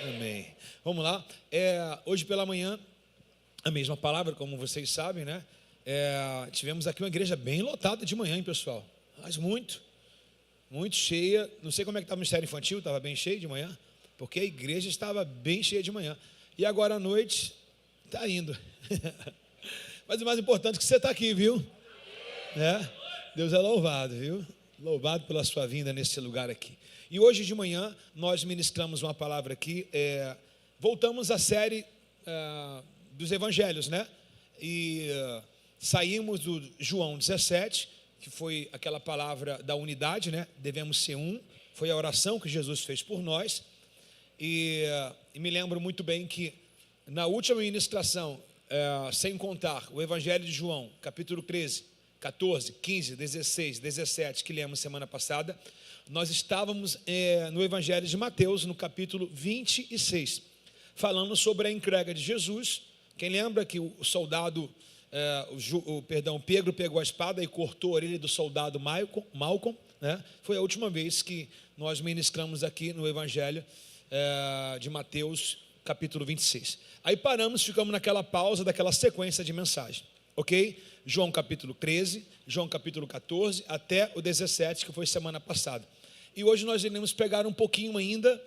Amém. Vamos lá. Hoje pela manhã, a mesma palavra, como vocês sabem, né? Tivemos aqui uma igreja bem lotada de manhã, hein, pessoal? Mas muito cheia. Não sei como é que estava o Ministério Infantil, estava bem cheio de manhã, porque a igreja estava bem cheia de manhã. E agora à noite, está indo. Mas o mais importante é que você está aqui, viu? Deus é louvado, viu? Louvado pela sua vinda nesse lugar aqui. E hoje de manhã nós ministramos uma palavra aqui, voltamos à série dos evangelhos, né? E saímos do João 17, que foi aquela palavra da unidade, né? Devemos ser um, foi a oração que Jesus fez por nós. E me lembro muito bem que na última ministração, sem contar o evangelho de João, capítulo 13, 14, 15, 16, 17, que lemos semana passada, nós estávamos no evangelho de Mateus, no capítulo 26, falando sobre a entrega de Jesus. Quem lembra que o soldado, Pedro pegou a espada e cortou a orelha do soldado Malcolm, né? Foi a última vez que nós ministramos aqui no evangelho de Mateus, capítulo 26. Aí paramos, ficamos naquela pausa daquela sequência de mensagem, ok? João capítulo 13, João capítulo 14, até o 17, que foi semana passada. E hoje nós iremos pegar um pouquinho ainda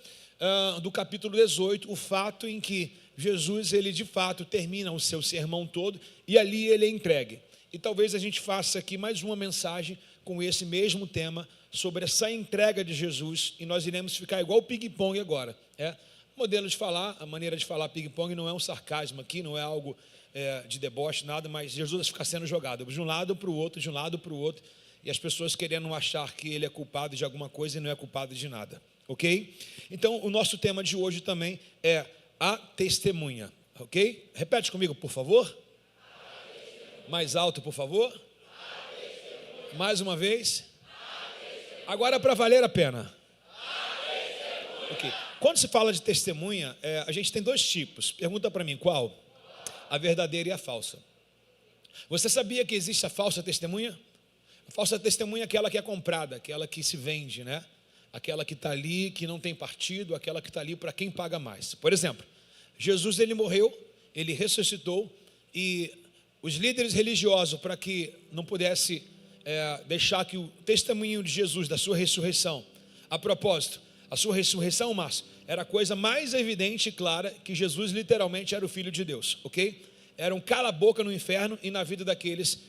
do capítulo 18, o fato em que Jesus, ele de fato termina o seu sermão todo e ali ele é entregue. E talvez a gente faça aqui mais uma mensagem com esse mesmo tema, sobre essa entrega de Jesus, e nós iremos ficar igual o ping-pong agora. Modelo de falar, a maneira de falar ping-pong não é um sarcasmo aqui, não é algo de deboche, nada, mas Jesus fica sendo jogado de um lado para o outro, de um lado para o outro, e as pessoas querendo achar que ele é culpado de alguma coisa e não é culpado de nada, ok? Então, o nosso tema de hoje também é a testemunha, ok? Repete comigo, por favor. Mais alto, por favor. Mais uma vez. Agora para valer a pena. Ok. Quando se fala de testemunha, a gente tem dois tipos. Pergunta para mim, qual? A verdadeira e a falsa. Você sabia que existe a falsa testemunha? A falsa testemunha é aquela que é comprada, aquela que se vende, né? Aquela que está ali, que não tem partido, aquela que está ali para quem paga mais. Por exemplo, Jesus, ele morreu, ele ressuscitou, e os líderes religiosos, para que não pudesse deixar que o testemunho de Jesus, da sua ressurreição, a propósito, a sua ressurreição, Márcio, era a coisa mais evidente e clara que Jesus literalmente era o Filho de Deus, ok? Era um cala-boca no inferno e na vida daqueles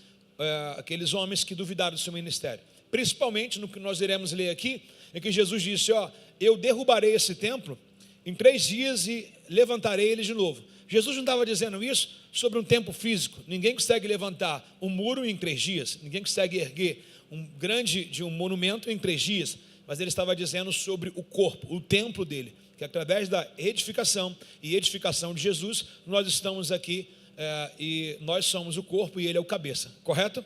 aqueles homens que duvidaram do seu ministério. Principalmente no que nós iremos ler aqui, é que Jesus disse, eu derrubarei esse templo em 3 dias e levantarei ele de novo. Jesus não estava dizendo isso sobre um templo físico. Ninguém consegue levantar um muro em 3 dias, ninguém consegue erguer um monumento em 3 dias, mas ele estava dizendo sobre o corpo, o templo dele, que através da edificação e edificação de Jesus, nós estamos aqui e nós somos o corpo e ele é o cabeça, correto?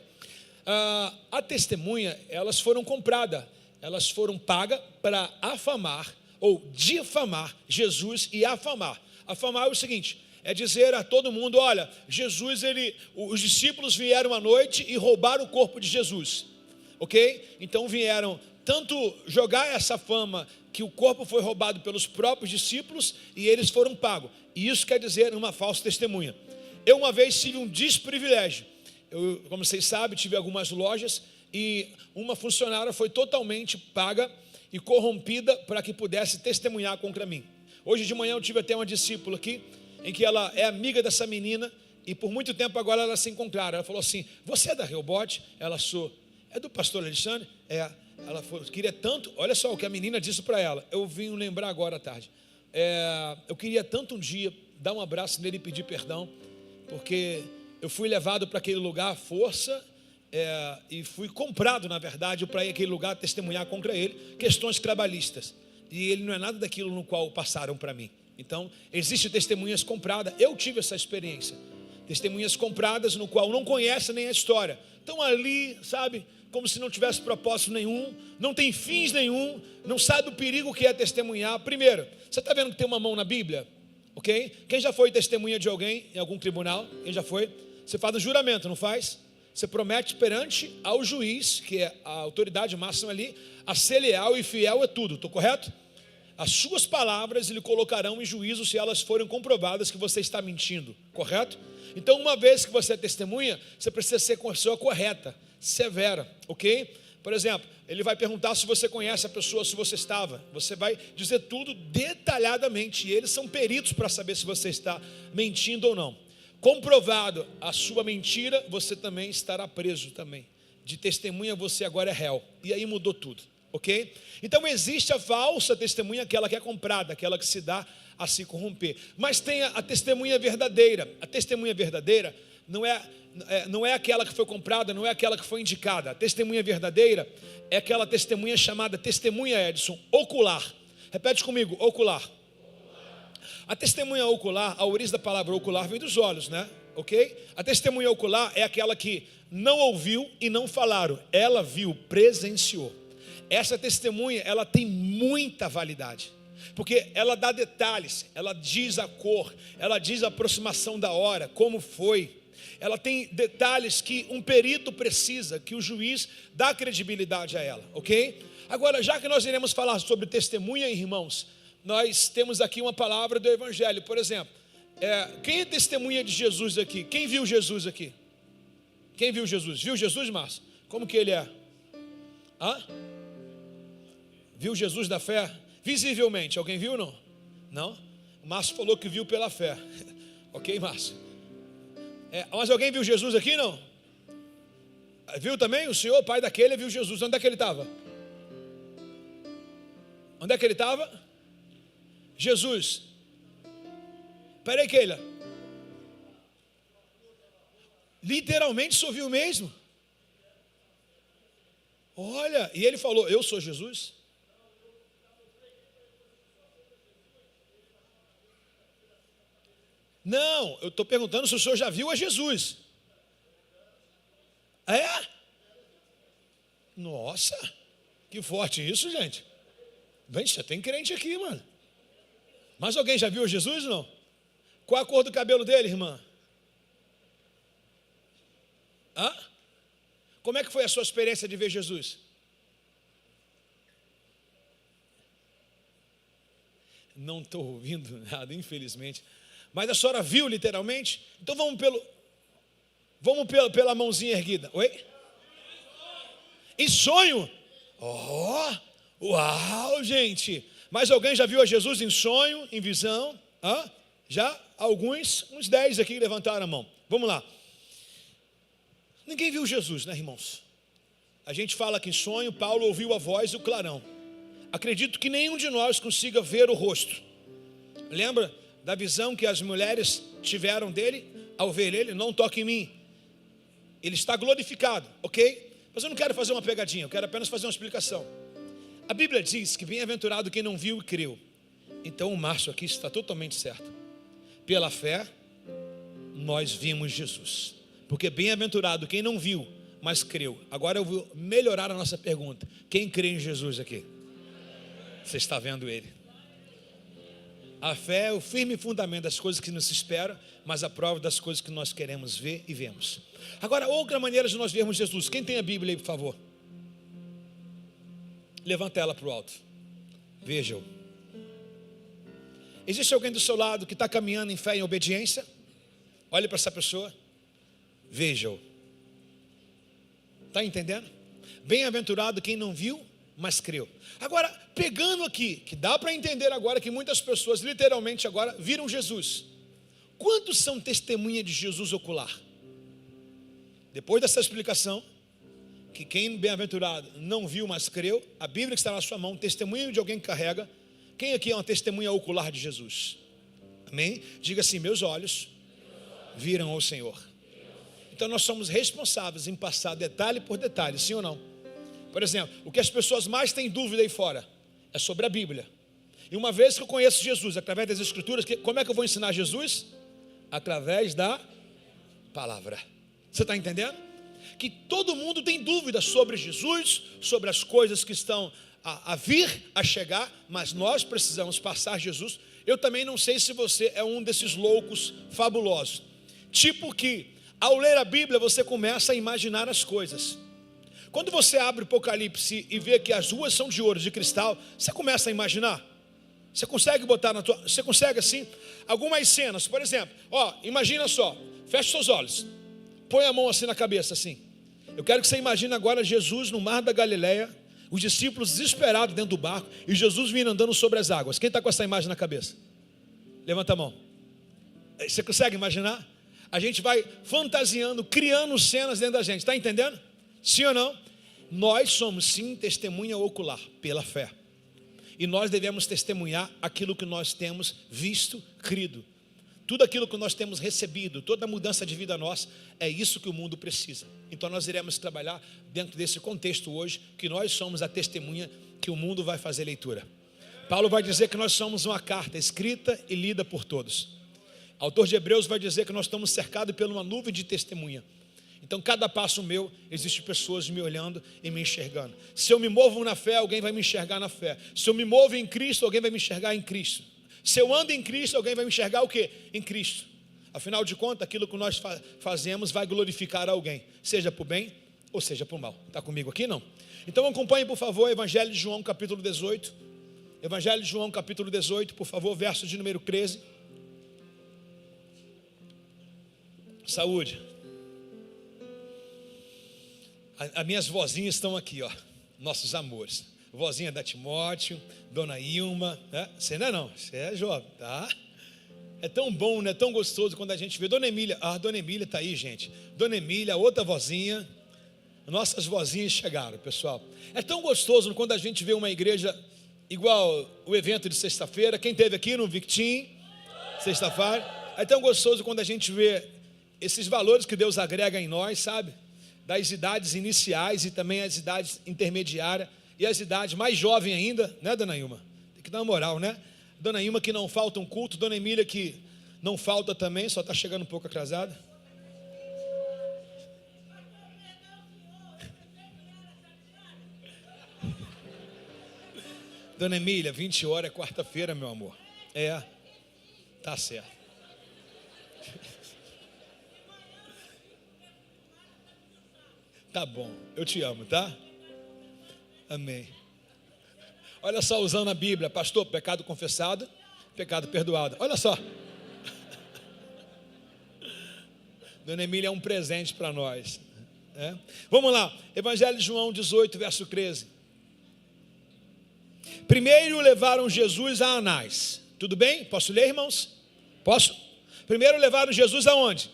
A testemunha, elas foram compradas, elas foram pagas para afamar ou difamar Jesus e afamar. Afamar é o seguinte, é dizer a todo mundo, olha, Jesus, os discípulos vieram à noite e roubaram o corpo de Jesus, ok? Então vieram tanto jogar essa fama que o corpo foi roubado pelos próprios discípulos e eles foram pagos. E isso quer dizer uma falsa testemunha. Eu uma vez tive um desprivilégio. Eu, como vocês sabem, tive algumas lojas e uma funcionária foi totalmente paga e corrompida para que pudesse testemunhar contra mim. Hoje de manhã eu tive até uma discípula aqui, em que ela é amiga dessa menina e por muito tempo agora elas se encontraram. Ela falou assim, você é da Rehoboth? Ela sou. É do pastor Alexandre? Ela falou, queria tanto, olha só o que a menina disse para ela, eu vim lembrar agora à tarde, eu queria tanto um dia dar um abraço nele e pedir perdão, porque eu fui levado para aquele lugar à força e fui comprado, na verdade, para ir àquele lugar testemunhar contra ele, questões trabalhistas, e ele não é nada daquilo no qual passaram para mim. Então, existem testemunhas compradas, eu tive essa experiência, testemunhas compradas no qual não conhecem nem a história, estão ali, sabe, como se não tivesse propósito nenhum, não tem fins nenhum, não sabe o perigo que é testemunhar. Primeiro, você está vendo que tem uma mão na Bíblia? Ok? Quem já foi testemunha de alguém em algum tribunal? Quem já foi? Você faz um juramento, não faz? Você promete perante ao juiz, que é a autoridade máxima ali, a ser leal e fiel é tudo, estou correto? as suas palavras lhe colocarão em juízo se elas forem comprovadas que você está mentindo, correto? Então, uma vez que você é testemunha, você precisa ser com a pessoa correta, severa, ok? Por exemplo, ele vai perguntar se você conhece a pessoa, se você estava. Você vai dizer tudo detalhadamente, e eles são peritos para saber se você está mentindo ou não. Comprovado a sua mentira, você também estará preso também. De testemunha você agora é réu. E aí mudou tudo, ok? Então existe a falsa testemunha, aquela que é comprada, aquela que se dá a se corromper. Mas tem a testemunha verdadeira. A testemunha verdadeira não é aquela que foi comprada, não é aquela que foi indicada. A testemunha verdadeira é aquela testemunha chamada testemunha, Edson, ocular. Repete comigo, ocular. A testemunha ocular, a origem da palavra ocular vem dos olhos, né? Ok? A testemunha ocular é aquela que não ouviu e não falaram. Ela viu, presenciou. Essa testemunha, ela tem muita validade. Porque ela dá detalhes, ela diz a cor, ela diz a aproximação da hora, como foi. Ela tem detalhes que um perito precisa, que o juiz dá credibilidade a ela, ok? Agora, já que nós iremos falar sobre testemunha, irmãos, nós temos aqui uma palavra do Evangelho. Por exemplo, quem é testemunha de Jesus aqui? Quem viu Jesus aqui? Quem viu Jesus? Viu Jesus, Márcio? Como que ele é? Hã? Viu Jesus da fé? Visivelmente, alguém viu ou não? Não? O Márcio falou que viu pela fé. Ok, Márcio? Mas alguém viu Jesus aqui, não? Viu também? O senhor, pai daquele, viu Jesus. Onde é que ele estava? Onde é que ele estava? Jesus. Peraí, Keila. Literalmente só viu mesmo? Olha, e ele falou, eu sou Jesus? Não, eu estou perguntando se o senhor já viu a Jesus. É? Nossa, que forte isso, gente. Bem, já tem crente aqui, mano. Mas alguém já viu a Jesus ou não? Qual a cor do cabelo dele, irmã? Hã? Como é que foi a sua experiência de ver Jesus? Não estou ouvindo nada, infelizmente. Mas a senhora viu literalmente? Então vamos pela mãozinha erguida. Oi? Em sonho? Oh, uau, gente. Mas alguém já viu a Jesus em sonho, em visão? Hã? Já uns 10 aqui levantaram a mão. Vamos lá. Ninguém viu Jesus, né, irmãos? A gente fala que em sonho Paulo ouviu a voz e o clarão. Acredito que nenhum de nós consiga ver o rosto. Lembra da visão que as mulheres tiveram dele? Ao ver ele, não toque em mim. Ele está glorificado, ok? Mas eu não quero fazer uma pegadinha, eu quero apenas fazer uma explicação. A Bíblia diz que bem-aventurado quem não viu e creu. Então o Márcio aqui está totalmente certo. Pela fé, nós vimos Jesus. Porque bem-aventurado quem não viu, mas creu. Agora eu vou melhorar a nossa pergunta. Quem crê em Jesus aqui? Você está vendo ele. A fé é o firme fundamento das coisas que nos esperam, mas a prova das coisas que nós queremos ver e vemos. Agora, outra maneira de nós vermos Jesus. Quem tem a Bíblia aí, por favor? Levanta ela para o alto. Vejam. Existe alguém do seu lado que está caminhando em fé e em obediência? Olhe para essa pessoa. Vejam. Está entendendo? Bem-aventurado quem não viu, mas creu. Agora, pegando aqui, que dá para entender agora que muitas pessoas literalmente agora viram Jesus. Quantos são testemunha de Jesus ocular? Depois dessa explicação, que quem bem-aventurado não viu, mas creu, a Bíblia que está na sua mão, testemunho de alguém que carrega. Quem aqui é uma testemunha ocular de Jesus? Amém? Diga assim, meus olhos viram o Senhor. Então nós somos responsáveis em passar detalhe por detalhe, sim ou não? Por exemplo, o que as pessoas mais têm dúvida aí fora é sobre a Bíblia. E uma vez que eu conheço Jesus através das Escrituras, como é que eu vou ensinar Jesus? Através da palavra. Você está entendendo? Que todo mundo tem dúvidas sobre Jesus, sobre as coisas que estão a vir, a chegar, mas nós precisamos passar Jesus. Eu também não sei se você é um desses loucos fabulosos, tipo que ao ler a Bíblia você começa a imaginar as coisas. Quando você abre o Apocalipse e vê que as ruas são de ouro, de cristal, você começa a imaginar. Você consegue botar na tua... Você consegue assim? Algumas cenas, por exemplo, imagina só, fecha seus olhos, põe a mão assim na cabeça, assim. Eu quero que você imagine agora Jesus no mar da Galileia, os discípulos desesperados dentro do barco, e Jesus vindo andando sobre as águas. Quem está com essa imagem na cabeça? Levanta a mão. Você consegue imaginar? A gente vai fantasiando, criando cenas dentro da gente, está entendendo? Sim ou não? Nós somos sim testemunha ocular, pela fé. E nós devemos testemunhar aquilo que nós temos visto, crido. Tudo aquilo que nós temos recebido, toda a mudança de vida nossa, é isso que o mundo precisa. Então nós iremos trabalhar dentro desse contexto hoje, que nós somos a testemunha que o mundo vai fazer leitura. Paulo vai dizer que nós somos uma carta escrita e lida por todos. O autor de Hebreus vai dizer que nós estamos cercados por uma nuvem de testemunha. Então cada passo meu, existem pessoas me olhando e me enxergando. Se eu me movo na fé, alguém vai me enxergar na fé. Se eu me movo em Cristo, alguém vai me enxergar em Cristo. Se eu ando em Cristo, alguém vai me enxergar o quê? Em Cristo. Afinal de contas, aquilo que nós fazemos vai glorificar alguém, seja para o bem ou seja para o mal. Está comigo aqui, não? Então acompanhe, por favor, Evangelho de João, capítulo 18. Evangelho de João, capítulo 18, por favor, verso de número 13. Saúde. As minhas vozinhas estão aqui, nossos amores. Vozinha da Timóteo, Dona Ilma, né? Você não, você é jovem, tá? É tão bom, né? Tão gostoso quando a gente vê Dona Emília. Dona Emília está aí, gente. Dona Emília, outra vozinha. Nossas vozinhas chegaram, pessoal. É tão gostoso quando a gente vê uma igreja igual o evento de sexta-feira. Quem esteve aqui no Victim, sexta-feira. É tão gostoso quando a gente vê esses valores que Deus agrega em nós, sabe? Das idades iniciais e também as idades intermediárias e as idades mais jovens ainda, né, Dona Ilma? Tem que dar uma moral, né? Dona Ilma que não falta um culto, Dona Emília que não falta também, só está chegando um pouco atrasada. Dona Emília, 20 horas é quarta-feira, meu amor. Tá certo. Tá bom, eu te amo, tá? Amém. Olha só, usando a Bíblia, pastor, pecado confessado, pecado perdoado. Olha só. Dona Emília é um presente para nós. Vamos lá, Evangelho de João 18, verso 13. Primeiro levaram Jesus a Anás. Tudo bem? Posso ler, irmãos? Posso? Primeiro levaram Jesus aonde?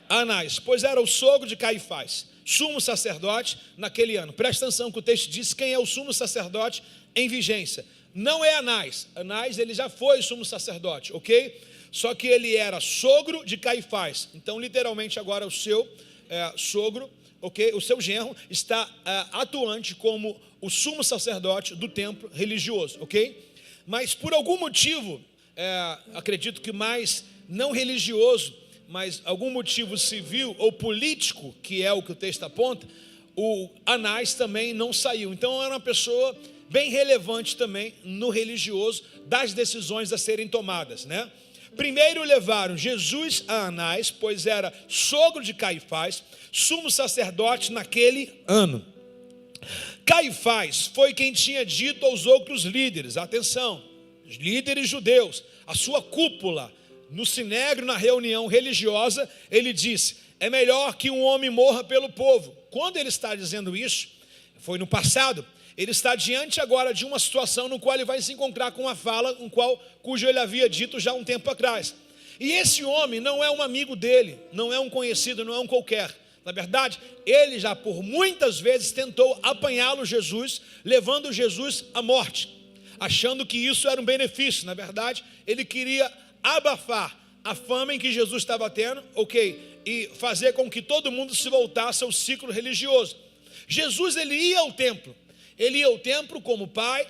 A Anás, pois era o sogro de Caifás, sumo sacerdote naquele ano. Presta atenção que o texto diz quem é o sumo sacerdote em vigência. Não é Anás. Anás, ele já foi sumo sacerdote, ok? Só que ele era sogro de Caifás. Então, literalmente, agora o seu sogro, ok? O seu genro está atuante como o sumo sacerdote do templo religioso, ok? Mas por algum motivo, acredito que mais não religioso, mas algum motivo civil ou político, que é o que o texto aponta, o Anás também não saiu. Então era uma pessoa bem relevante também no religioso das decisões a serem tomadas, né? Primeiro levaram Jesus a Anás, pois era sogro de Caifás, sumo sacerdote naquele ano. Caifás foi quem tinha dito aos outros líderes, atenção, os líderes judeus, a sua cúpula, no sinédrio, na reunião religiosa, ele disse, é melhor que um homem morra pelo povo. Quando ele está dizendo isso, foi no passado, ele está diante agora de uma situação no qual ele vai se encontrar com uma fala cujo ele havia dito já um tempo atrás. E esse homem não é um amigo dele, não é um conhecido, não é um qualquer. Na verdade, ele já por muitas vezes tentou apanhá-lo Jesus, levando Jesus à morte, achando que isso era um benefício. Na verdade, ele queria abafar a fama em que Jesus estava tendo, ok? E fazer com que todo mundo se voltasse ao ciclo religioso. Jesus, ele ia ao templo como o Pai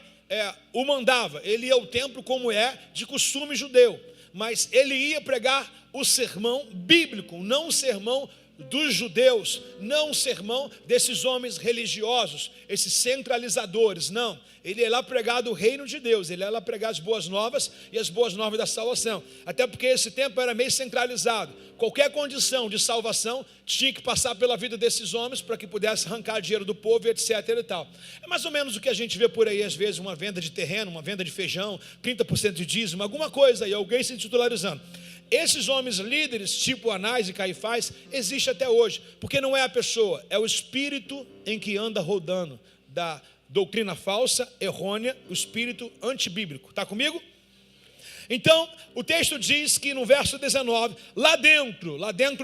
o mandava, ele ia ao templo como é de costume judeu, mas ele ia pregar o sermão bíblico, não o sermão dos judeus, não um sermão desses homens religiosos, esses centralizadores, não. Ele é lá pregar o reino de Deus, ele é lá pregar as boas novas e as boas novas da salvação. Até porque esse tempo era meio centralizado. Qualquer condição de salvação tinha que passar pela vida desses homens para que pudesse arrancar dinheiro do povo, etc. e tal. É mais ou menos o que a gente vê por aí, às vezes, uma venda de terreno, uma venda de feijão, 30% de dízimo, alguma coisa aí, alguém se titularizando. Esses homens líderes, tipo Anás e Caifás, existem até hoje, porque não é a pessoa, é o espírito em que anda rodando, da doutrina falsa, errônea, o espírito antibíblico. Está comigo? Então, o texto diz que no verso 19, lá dentro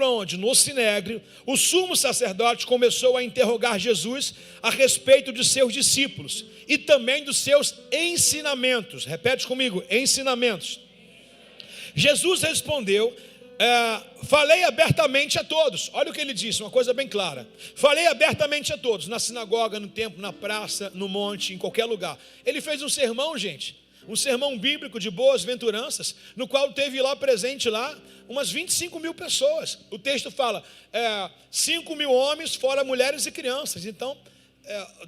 onde? No sinédrio, o sumo sacerdote começou a interrogar Jesus a respeito de seus discípulos e também dos seus ensinamentos. Repete comigo, ensinamentos. Jesus respondeu, falei abertamente a todos. Olha o que ele disse, uma coisa bem clara. Falei abertamente a todos, na sinagoga, no templo, na praça, no monte, em qualquer lugar. Ele fez um sermão, gente, um sermão bíblico de boas-aventuranças, no qual teve lá presente umas 25 mil pessoas. O texto fala, 5 mil homens, fora mulheres e crianças. Então,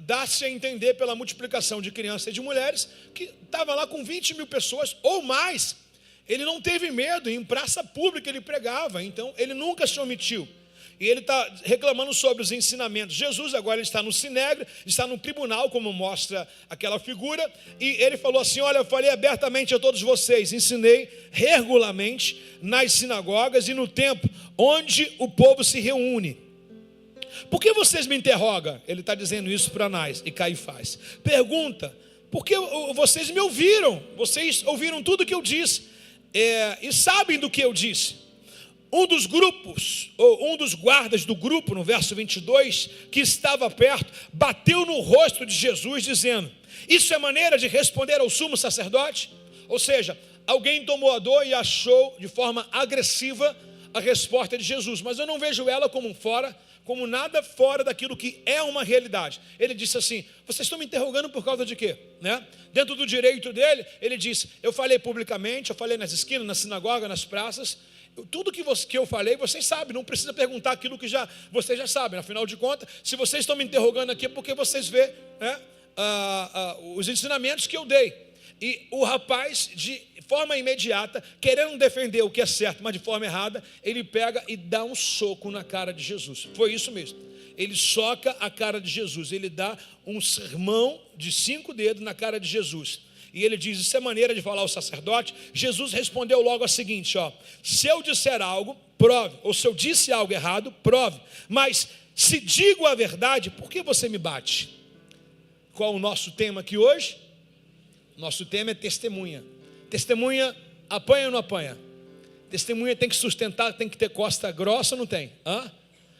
dá-se a entender pela multiplicação de crianças e de mulheres, que estava lá com 20 mil pessoas ou mais. Ele não teve medo, em praça pública ele pregava, então ele nunca se omitiu. E ele está reclamando sobre os ensinamentos. Jesus agora ele está no sinédrio, está no tribunal, como mostra aquela figura, e ele falou assim, olha, eu falei abertamente a todos vocês, ensinei regularmente nas sinagogas e no templo, onde o povo se reúne. Por que vocês me interrogam? Ele está dizendo isso para Anás e Caifás. Pergunta, porque vocês me ouviram, vocês ouviram tudo que eu disse, e sabem do que eu disse. Um dos grupos, ou um dos guardas do grupo, no verso 22, que estava perto, bateu no rosto de Jesus, dizendo, isso é maneira de responder ao sumo sacerdote? Ou seja, alguém tomou a dor e achou de forma agressiva a resposta de Jesus, mas eu não vejo ela como nada fora daquilo que é uma realidade. Ele disse assim, vocês estão me interrogando por causa de quê? Dentro do direito dele, ele disse, eu falei publicamente, eu falei nas esquinas, na sinagoga, nas praças, tudo que eu falei, vocês sabem, não precisa perguntar aquilo que vocês já sabem. Afinal de contas, se vocês estão me interrogando aqui, é porque vocês vê os ensinamentos que eu dei. E o rapaz, de forma imediata, querendo defender o que é certo, mas de forma errada, ele pega e dá um soco na cara de Jesus. Foi isso mesmo. Ele soca a cara de Jesus, ele dá um sermão de 5 dedos na cara de Jesus. E ele diz, isso é maneira de falar ao sacerdote? Jesus respondeu logo a seguinte, se eu disser algo, prove, ou se eu disse algo errado, prove, mas se digo a verdade, por que você me bate? Qual o nosso tema aqui hoje? Nosso tema é testemunha. Testemunha apanha ou não apanha? Testemunha tem que sustentar, tem que ter costa grossa ou não tem?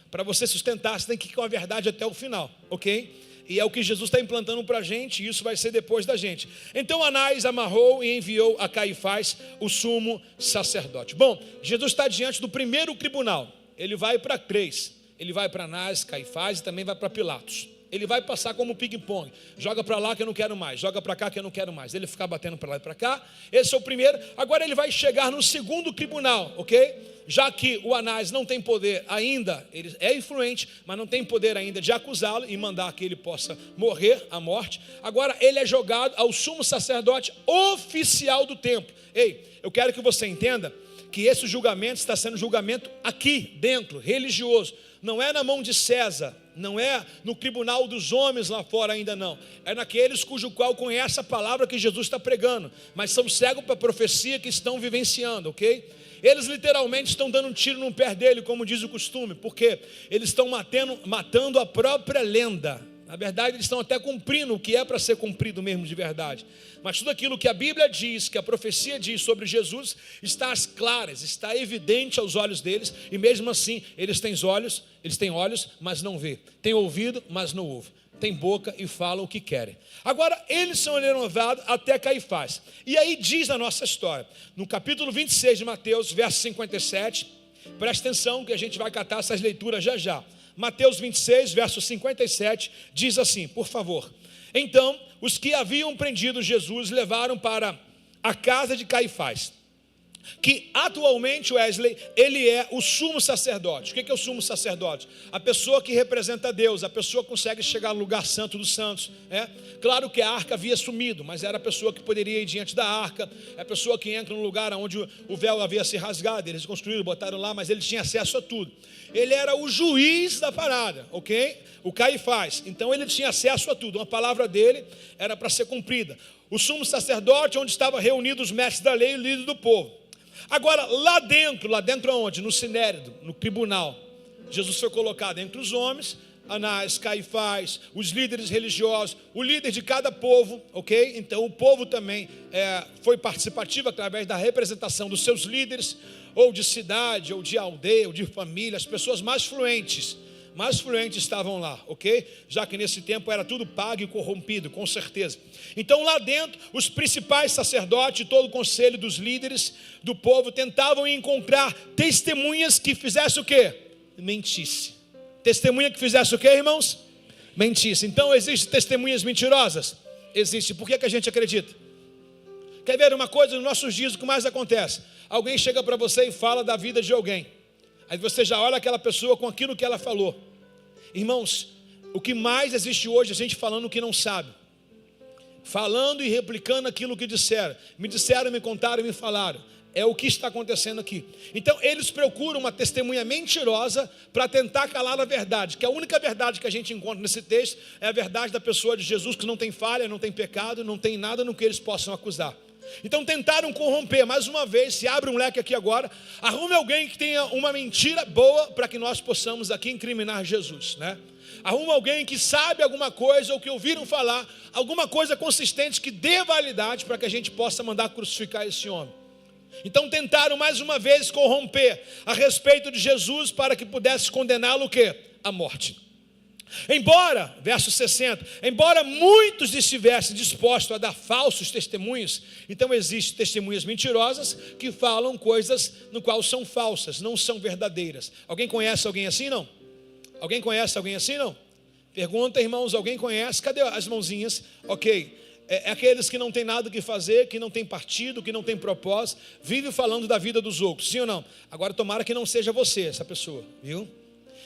Para você sustentar, você tem que ir com a verdade até o final, ok? E é o que Jesus está implantando para a gente, e isso vai ser depois da gente. Então Anás amarrou e enviou a Caifás, o sumo sacerdote. Bom, Jesus está diante do primeiro tribunal. Ele vai para 3. Ele vai para Anás, Caifás e também vai para Pilatos. Ele vai passar como ping-pong. Joga para lá que eu não quero mais, joga para cá que eu não quero mais. Ele ficar batendo para lá e para cá. Esse é o primeiro. Agora ele vai chegar no segundo tribunal, ok? Já que o Anás não tem poder ainda, ele é influente, mas não tem poder ainda de acusá-lo e mandar que ele possa morrer a morte. Agora ele é jogado ao sumo sacerdote oficial do templo. Ei, eu quero que você entenda que esse julgamento está sendo julgamento aqui dentro, religioso. Não é na mão de César, não é no tribunal dos homens lá fora ainda não. É naqueles cujo qual conhece a palavra que Jesus está pregando, mas são cegos para a profecia que estão vivenciando, ok? Eles literalmente estão dando um tiro no pé dele, como diz o costume, porque eles estão matando a própria lenda. Na verdade, eles estão até cumprindo o que é para ser cumprido mesmo de verdade. Mas tudo aquilo que a Bíblia diz, que a profecia diz sobre Jesus, está às claras, está evidente aos olhos deles, e mesmo assim, eles têm olhos, mas não vê, têm ouvido, mas não ouve, têm boca e falam o que querem. Agora, eles são levados até Caifás. E aí diz a nossa história, no capítulo 26 de Mateus, verso 57, presta atenção que a gente vai catar essas leituras já já. Mateus 26, verso 57, diz assim, por favor. Então, os que haviam prendido Jesus levaram para a casa de Caifás. que atualmente, Wesley, ele é o sumo sacerdote. O que é o sumo sacerdote? A pessoa que representa Deus, a pessoa que consegue chegar no lugar santo dos santos. Claro que a arca havia sumido, mas era a pessoa que poderia ir diante da arca, é a pessoa que entra no lugar onde o véu havia se rasgado, eles construíram, botaram lá, mas ele tinha acesso a tudo. Ele era o juiz da parada, ok? O Caifás, então ele tinha acesso a tudo, uma palavra dele era para ser cumprida. O sumo sacerdote, onde estavam reunidos os mestres da lei e o líder do povo. Agora, lá dentro aonde? No Sinédrio, no tribunal, Jesus foi colocado entre os homens, Anás, Caifás, os líderes religiosos, o líder de cada povo, ok? Então o povo também foi participativo através da representação dos seus líderes, ou de cidade, ou de aldeia, ou de família, as pessoas mais fluentes estavam lá, ok? Já que nesse tempo era tudo pago e corrompido, com certeza. Então lá dentro, os principais sacerdotes e todo o conselho dos líderes do povo tentavam encontrar testemunhas que fizessem o quê? Mentisse. Testemunha que fizesse o quê, irmãos? Mentisse. Então existem testemunhas mentirosas? Existe. Por que a gente acredita? Quer ver uma coisa? Nos nossos dias o que mais acontece? Alguém chega para você e fala da vida de alguém. Aí você já olha aquela pessoa com aquilo que ela falou. Irmãos, o que mais existe hoje é a gente falando o que não sabe. Falando e replicando aquilo que disseram. Me disseram, me contaram e me falaram. É o que está acontecendo aqui. Então eles procuram uma testemunha mentirosa para tentar calar a verdade. Que a única verdade que a gente encontra nesse texto é a verdade da pessoa de Jesus, que não tem falha, não tem pecado, não tem nada no que eles possam acusar. Então tentaram corromper, mais uma vez, se abre um leque aqui agora, arrume alguém que tenha uma mentira boa para que nós possamos aqui incriminar Jesus, né? Arrume alguém que sabe alguma coisa ou que ouviram falar, alguma coisa consistente que dê validade para que a gente possa mandar crucificar esse homem. Então tentaram mais uma vez corromper a respeito de Jesus para que pudesse condená-lo o quê? A morte. Embora, verso 60, embora muitos estivessem dispostos a dar falsos testemunhos, então existem testemunhas mentirosas que falam coisas no qual são falsas, não são verdadeiras. Alguém conhece alguém assim, não? Alguém conhece alguém assim, não? Pergunta, irmãos, alguém conhece? Cadê as mãozinhas? Ok. É aqueles que não tem nada o que fazer, que não tem partido, que não tem propósito, vive falando da vida dos outros, sim ou não? Agora tomara que não seja você essa pessoa, viu?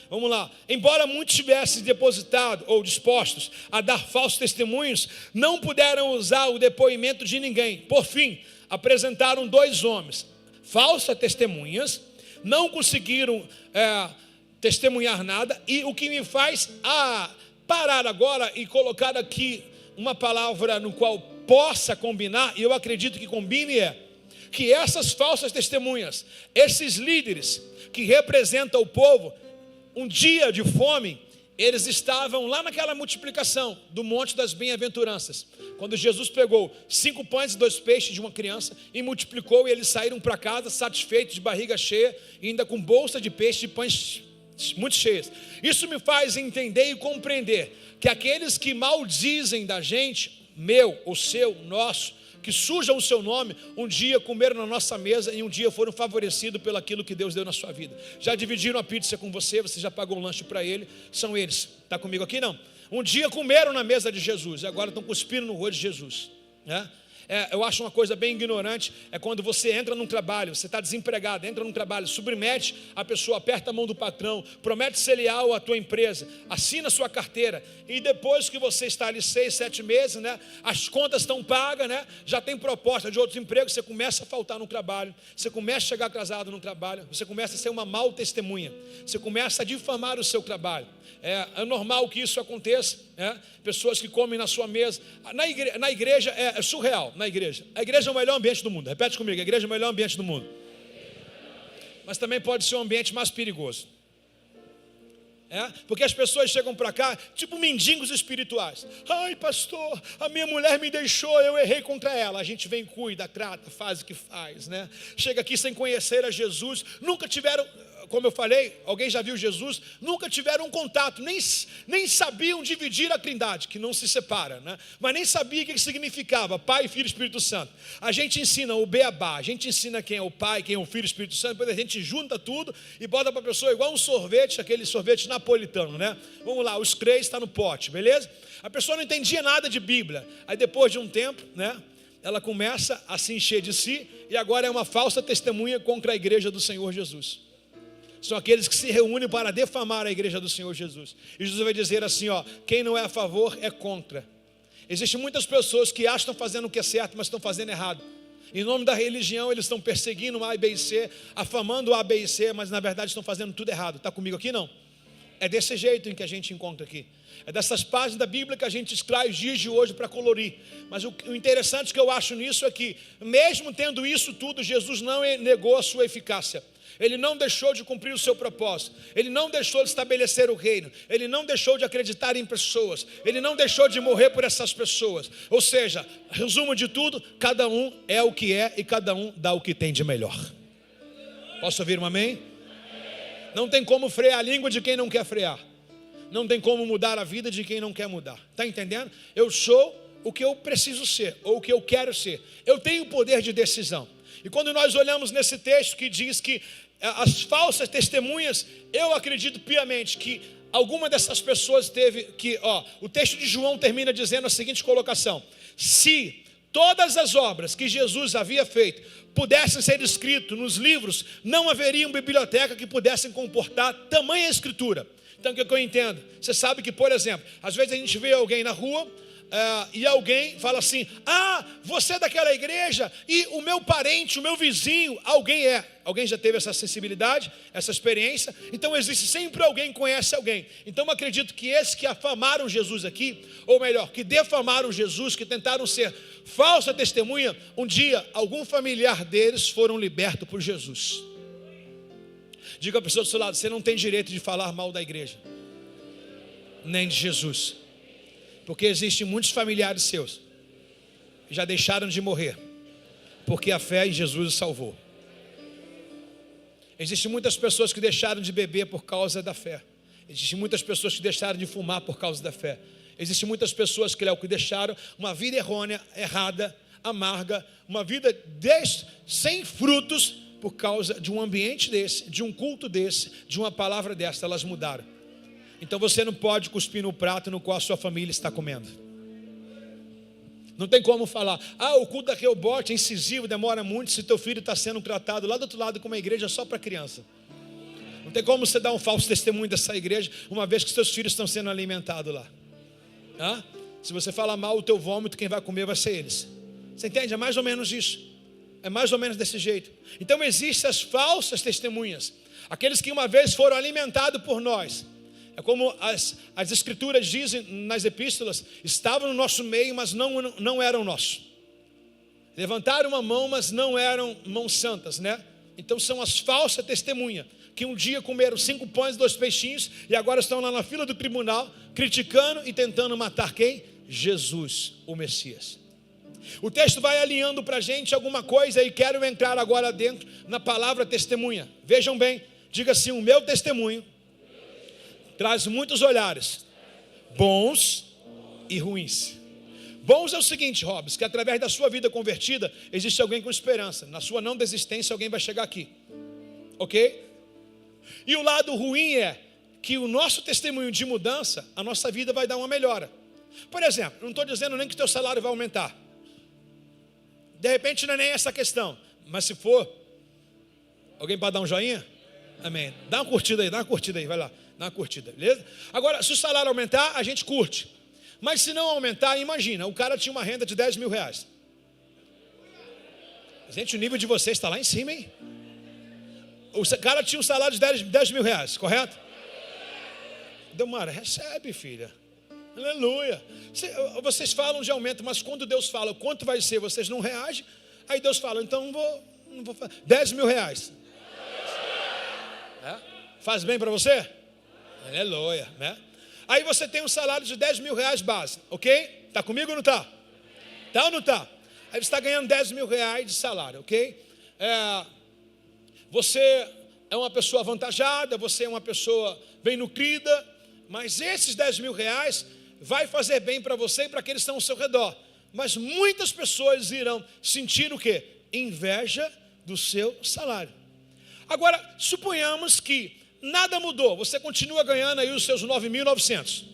Vamos lá. Embora muitos tivessem depositado ou dispostos a dar falsos testemunhos, não puderam usar o depoimento de ninguém. Por fim, apresentaram 2 homens, falsas testemunhas, não conseguiram testemunhar nada, e o que me faz parar agora e colocar aqui uma palavra no qual possa combinar, e eu acredito que combine, que essas falsas testemunhas, esses líderes que representam o povo, um dia de fome, eles estavam lá naquela multiplicação do Monte das Bem-aventuranças, quando Jesus pegou 5 pães e 2 peixes de uma criança e multiplicou, e eles saíram para casa satisfeitos, de barriga cheia, e ainda com bolsa de peixe e pães muito cheias. Isso me faz entender e compreender que aqueles que maldizem da gente, meu, o seu, nosso, que sujam o seu nome, um dia comeram na nossa mesa e um dia foram favorecidos pelo aquilo que Deus deu na sua vida. Já dividiram a pizza com você, você já pagou um lanche para ele, são eles. Está comigo aqui? Não. Um dia comeram na mesa de Jesus e agora estão cuspindo no rosto de Jesus, né? Eu acho uma coisa bem ignorante, é quando você entra num trabalho, você está desempregado, entra num trabalho, submete a pessoa, aperta a mão do patrão, promete ser leal à tua empresa, assina a sua carteira, e depois que você está ali 6, 7 meses, né, as contas estão pagas, né, já tem proposta de outros empregos, você começa a faltar no trabalho, você começa a chegar atrasado no trabalho, você começa a ser uma mau testemunha, você começa a difamar o seu trabalho. É normal que isso aconteça, pessoas que comem na sua mesa. Na igreja é surreal. A igreja é o melhor ambiente do mundo. Repete comigo, a igreja é o melhor ambiente do mundo. Mas também pode ser um ambiente mais perigoso. Porque as pessoas chegam para cá, tipo mendigos espirituais. Ai, pastor, a minha mulher me deixou, eu errei contra ela. A gente vem, cuida, trata, faz o que faz, né? Chega aqui sem conhecer a Jesus, nunca tiveram, como eu falei, alguém já viu Jesus, nunca tiveram um contato, nem sabiam dividir a trindade, que não se separa, né? Mas nem sabia o que significava Pai, Filho e Espírito Santo. A gente ensina o beabá, a gente ensina quem é o Pai, quem é o Filho e o Espírito Santo, depois a gente junta tudo e bota para a pessoa igual um sorvete, aquele sorvete napolitano, né? Vamos lá, os 3 está no pote, beleza? A pessoa não entendia nada de Bíblia, aí depois de um tempo, né, ela começa a se encher de si e agora é uma falsa testemunha contra a igreja do Senhor Jesus. São aqueles que se reúnem para defamar a igreja do Senhor Jesus. E Jesus vai dizer assim, ó, quem não é a favor é contra. Existem muitas pessoas que acham que estão fazendo o que é certo, mas estão fazendo errado. Em nome da religião, eles estão perseguindo A, B e C, afamando A, B e C, mas na verdade estão fazendo tudo errado. Está comigo aqui, não? É desse jeito em que a gente encontra aqui. É dessas páginas da Bíblia que a gente extrai os dias de hoje para colorir. Mas o interessante que eu acho nisso é que, mesmo tendo isso tudo, Jesus não negou a sua eficácia. Ele não deixou de cumprir o seu propósito. Ele não deixou de estabelecer o reino. Ele não deixou de acreditar em pessoas. Ele não deixou de morrer por essas pessoas. Ou seja, resumo de tudo, cada um é o que é e cada um dá o que tem de melhor. Posso ouvir um amém? Não tem como frear a língua de quem não quer frear. Não tem como mudar a vida de quem não quer mudar. Está entendendo? Eu sou o que eu preciso ser, ou o que eu quero ser. Eu tenho poder de decisão. E quando nós olhamos nesse texto que diz que as falsas testemunhas, eu acredito piamente que alguma dessas pessoas teve que, o texto de João termina dizendo a seguinte colocação: se todas as obras que Jesus havia feito pudessem ser escritas nos livros, não haveria uma biblioteca que pudesse comportar tamanha escritura. Então o que eu entendo? Você sabe que, por exemplo, às vezes a gente vê alguém na rua e alguém fala assim: você é daquela igreja e o meu parente, o meu vizinho, alguém já teve essa sensibilidade, essa experiência. Então existe sempre alguém que conhece alguém. Então eu acredito que esses que afamaram Jesus aqui, ou melhor, que defamaram Jesus, que tentaram ser falsa testemunha, um dia algum familiar deles foram libertos por Jesus. Diga a pessoa do seu lado: você não tem direito de falar mal da igreja, nem de Jesus. Porque existem muitos familiares seus que já deixaram de morrer, porque a fé em Jesus os salvou. Existem muitas pessoas que deixaram de beber por causa da fé. Existem muitas pessoas que deixaram de fumar por causa da fé. Existem muitas pessoas que deixaram uma vida errônea, errada, amarga, uma vida sem frutos por causa de um ambiente desse, de um culto desse, de uma palavra dessa. Elas mudaram. Então você não pode cuspir no prato no qual a sua família está comendo. Não tem como falar: o culto da Reobote é incisivo, demora muito, se teu filho está sendo tratado lá do outro lado com uma igreja só para criança. Não tem como você dar um falso testemunho dessa igreja, uma vez que seus filhos estão sendo alimentados lá. Se você falar mal, o teu vômito, quem vai comer vai ser eles. Você entende? É mais ou menos isso. É mais ou menos desse jeito. Então existem as falsas testemunhas, aqueles que uma vez foram alimentados por nós. É como as escrituras dizem nas epístolas: estavam no nosso meio, mas não eram nossos. Levantaram uma mão, mas não eram mãos santas, né? Então são as falsas testemunhas, que um dia comeram 5 pães e 2 peixinhos, e agora estão lá na fila do tribunal, criticando e tentando matar quem? Jesus, o Messias. O texto vai alinhando para a gente alguma coisa, e quero entrar agora dentro na palavra testemunha. Vejam bem, diga assim: o meu testemunho traz muitos olhares, bons e ruins. Bons é o seguinte, Robes, que através da sua vida convertida, existe alguém com esperança. Na sua não desistência, alguém vai chegar aqui. Ok? E o lado ruim é que o nosso testemunho de mudança, a nossa vida vai dar uma melhora. Por exemplo, não estou dizendo nem que o teu salário vai aumentar. De repente não é nem essa questão. Mas se for, alguém pode dar um joinha? Amém. Dá uma curtida aí, vai lá. Dá uma curtida, beleza? Agora, se o salário aumentar, a gente curte. Mas se não aumentar, imagina, o cara tinha uma renda de 10 mil reais. Gente, o nível de vocês está lá em cima, hein? O cara tinha um salário de 10 mil reais, correto? Delmara, recebe, filha. Aleluia. Vocês falam de aumento, mas quando Deus fala quanto vai ser, vocês não reagem. Aí Deus fala: então não vou fazer. 10 mil reais. Faz bem para você? Aleluia, né? Aí você tem um salário de 10 mil reais base, ok? Está comigo ou não está? Está ou não está? Aí você está ganhando 10 mil reais de salário, ok? Você é uma pessoa avantajada, você é uma pessoa bem nutrida, mas esses 10 mil reais vai fazer bem para você e para aqueles que estão ao seu redor. Mas muitas pessoas irão sentir o quê? Inveja do seu salário. Agora, suponhamos que nada mudou, você continua ganhando aí os seus 9.900.